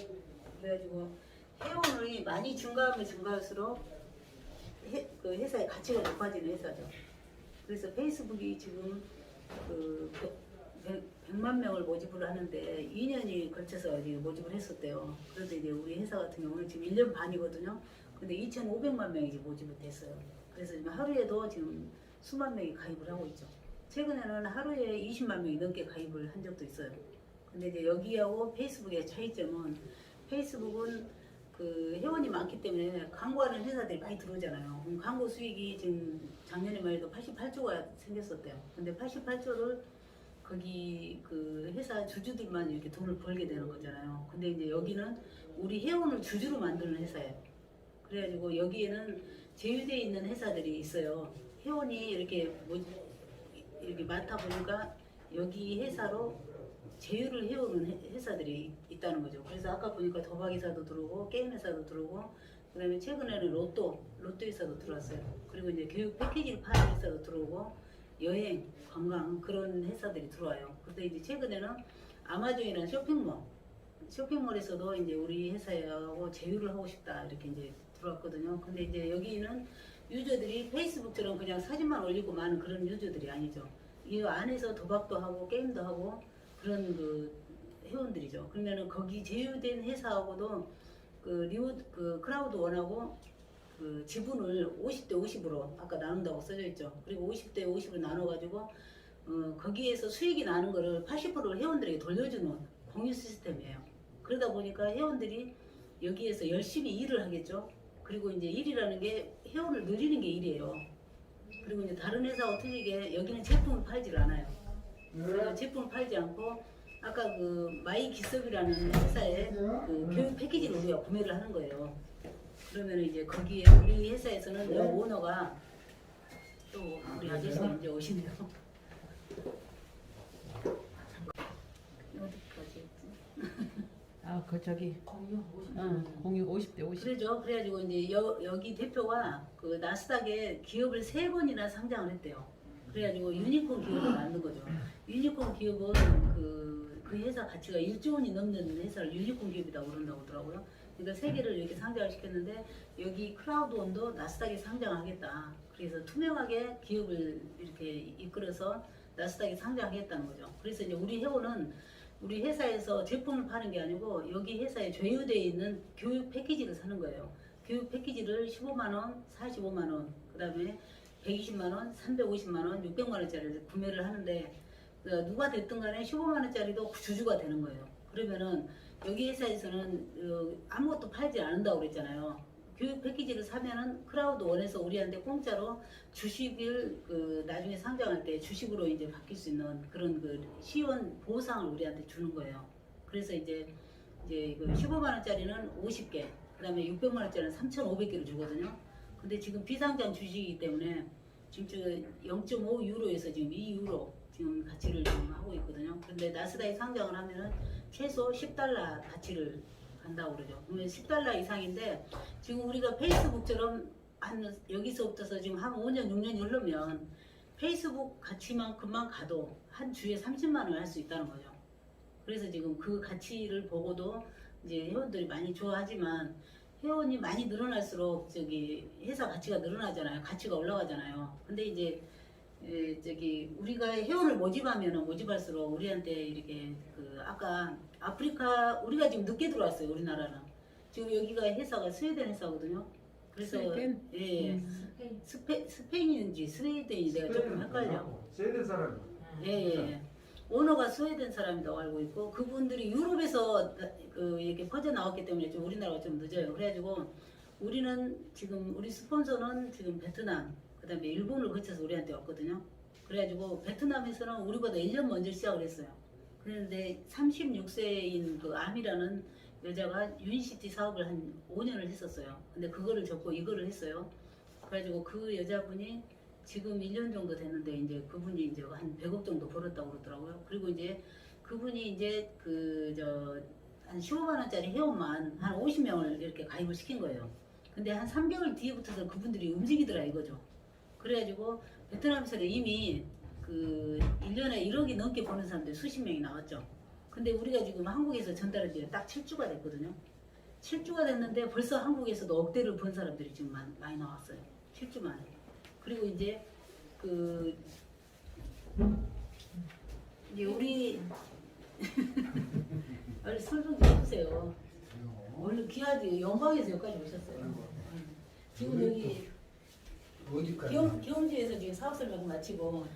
그래가지고 회원이 많이 증가하면 증가할수록 그 회사의 가치가 높아지는 회사죠. 그래서 페이스북이 지금 그 100만 명을 모집을 하는데 2년이 걸쳐서 이제 모집을 했었대요. 그런데 이제 우리 회사 같은 경우는 지금 1년 반이거든요. 근데 2,500만 명이 이제 모집이 됐어요. 그래서 지금 하루에도 지금 수만 명이 가입을 하고 있죠. 최근에는 하루에 20만 명이 넘게 가입을 한 적도 있어요. 근데 이제 여기하고 페이스북의 차이점은 페이스북은 그 회원이 많기 때문에 광고하는 회사들이 많이 들어오잖아요. 그럼 광고 수익이 지금 작년에만 해도 88조가 생겼었대요. 근데 88조를 거기 그 회사 주주들만 이렇게 돈을 벌게 되는 거잖아요. 근데 이제 여기는 우리 회원을 주주로 만드는 회사예요. 그래가지고 여기에는 제휴되어 있는 회사들이 있어요. 회원이 이렇게 많다 보니까 여기 회사로 제휴를 해오는 회사들이 있다는 거죠. 그래서 아까 보니까 도박 회사도 들어오고 게임 회사도 들어오고 그다음에 최근에는 로또 회사도 들어왔어요. 그리고 이제 교육 패키지를 파는 회사도 들어오고 여행, 관광 그런 회사들이 들어와요. 그런데 이제 최근에는 아마존이라는 쇼핑몰에서도 이제 우리 회사하고 제휴를 하고 싶다 이렇게 이제 들어왔거든요. 근데 이제 여기는 유저들이 페이스북처럼 그냥 사진만 올리고 마는 그런 유저들이 아니죠. 이 안에서 도박도 하고 게임도 하고 그런 그 회원들이죠. 그러면은 거기 제휴된 회사하고도 그 크라우드 원하고 그 지분을 50대 50으로 아까 나눈다고 써져 있죠. 그리고 50대 50으로 나눠가지고 거기에서 수익이 나는 거를 80%를 회원들에게 돌려주는 공유 시스템이에요. 그러다 보니까 회원들이 여기에서 열심히 일을 하겠죠. 그리고 이제 일이라는 게 회원을 늘리는 게 일이에요. 그리고 이제 다른 회사와 틀리게 여기는 제품을 팔질 않아요. 그래서 제품을 팔지 않고 아까 그 마이 기섭이라는 회사의 그 교육 패키지를 우리가 구매를 하는 거예요. 그러면 이제 거기에 우리 회사에서는 여 오너가 또 우리 아저씨 이제 오시네요. 어디까지 했지? 아, 그 저기 공유 50대 50. 그러죠. 그래가지고 이제 여기 대표가 그 나스닥에 기업을 3번이나 상장을 했대요. 그래가지고 유니콘 기업을 만든 거죠. 유니콘 기업은 그 회사 가치가 1조 원이 넘는 회사를 유니콘 기업이라고 그런다고 하더라고요. 그러니까 3개를 이렇게 상장을 시켰는데 여기 크라우드원도 나스닥에 상장하겠다. 그래서 투명하게 기업을 이렇게 이끌어서 나스닥에 상장하겠다는 거죠. 그래서 이제 우리 회원은 우리 회사에서 제품을 파는 게 아니고 여기 회사에 조율되어 있는 교육 패키지를 사는 거예요. 교육 패키지를 15만 원, 45만 원, 그 다음에 120만 원, 350만 원, 600만 원짜리를 구매를 하는데 누가 됐든 간에 15만 원짜리도 주주가 되는 거예요. 그러면은 여기 회사에서는 아무것도 팔지 않는다고 그랬잖아요. 교육 패키지를 사면은 크라우드 원에서 우리한테 공짜로 주식을 나중에 상장할 때 주식으로 이제 바뀔 수 있는 그런 시원 보상을 우리한테 주는 거예요. 그래서 이제 그 15만 원짜리는 50개, 그다음에 600만 원짜리는 3,500개를 주거든요. 근데 지금 비상장 주식이기 때문에 지금 0.5 유로에서 지금 2 유로 지금 가치를 지금 하고 있거든요. 근데 나스닥에 상장을 하면은 최소 10달러 가치를 간다고 그러죠. 그러면 10달러 이상인데 지금 우리가 페이스북처럼 한 여기서부터서 지금 한 5년 6년이 흐르면 페이스북 가치만큼만 가도 한 주에 30만 원 할 수 있다는 거죠. 그래서 지금 그 가치를 보고도 이제 회원들이 많이 좋아하지만 회원이 많이 늘어날수록 저기 회사 가치가 늘어나잖아요. 가치가 올라가잖아요. 근데 이제 우리가 회원을 모집하면은 모집할수록 우리한테 이렇게 아까 아프리카 우리가 지금 늦게 들어왔어요. 우리나라는 지금 여기가 회사가 스웨덴 회사거든요. 그래서 스웨덴? 예, 스페인인지 스웨덴인지 내가 조금 헷갈려. 스웨덴 사람. 예. 오너가 스웨덴 사람이라고 알고 있고 그분들이 유럽에서 이렇게 퍼져 나왔기 때문에 좀 우리나라가 좀 늦어요. 그래가지고 우리는 지금 우리 스폰서는 지금 베트남 그다음에 일본을 거쳐서 우리한테 왔거든요. 그래가지고 베트남에서는 우리보다 1년 먼저 시작을 했어요. 그런데 36세인 그 암이라는 여자가 유니시티 사업을 한 5년을 했었어요. 근데 그거를 접고 이거를 했어요. 그래가지고 그 여자분이 지금 1년 정도 됐는데 이제 그분이 이제 한 100억 정도 벌었다고 그러더라고요. 그리고 이제 그분이 이제 한 15만 원짜리 회원만 한 50명을 이렇게 가입을 시킨 거예요. 근데 한 3개월 뒤에부터서 그분들이 움직이더라 이거죠. 그래가지고 베트남에서 이미 1년에 1억이 넘게 버는 사람들이 수십 명이 나왔죠. 근데 우리가 지금 한국에서 전달한 지가 딱 7주가 됐거든요. 7주가 됐는데 벌써 한국에서도 억대를 번 사람들이 지금 많이 나왔어요. 7주 만에. 그리고 이제 이제 우리 얼른 설명 좀 해주세요. 얼른 귀하지 영광에서 여기까지 오셨어요. 지금 여기 어디까지? 경주에서 지금 사업 설명 마치고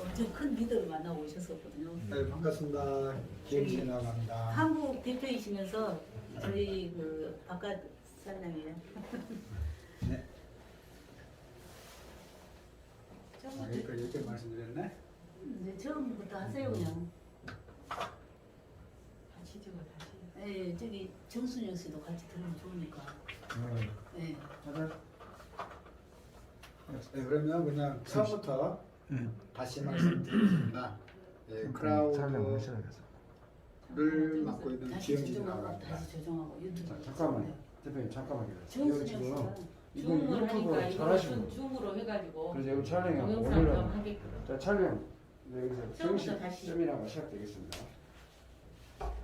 엄청 큰 리더를 만나고 오셨었거든요. 네, 반갑습니다. 김씨 나갑니다. 한국 대표이시면서 저희 바깥 사람이에요. 네. 여기까지 이렇게 말씀드렸네. 이제 처음부터 하세요 그냥. 다시 찍어 다시. 예, 저기 정순영 씨도 같이 들으면 좋으니까. 예. 네, 그러면 그냥 처음부터 다시 말씀드리겠습니다. 네, 크라우드를 맡고 있는 다시 지영진이 조정하고 나갑니다. 다시 조정하고 유튜브. 잠깐만요. 대표님 잠깐만요. 정순영 지금 씨가 이거 줌을 유튜브 하니까 잘하시고 이거 줌으로 해가지고 그래서 여기 촬영하고 동영상 좀 오늘은 하게끔. 자 촬영 네, 여기서 처음부터 정식 다시. 세미나가 시작되겠습니다.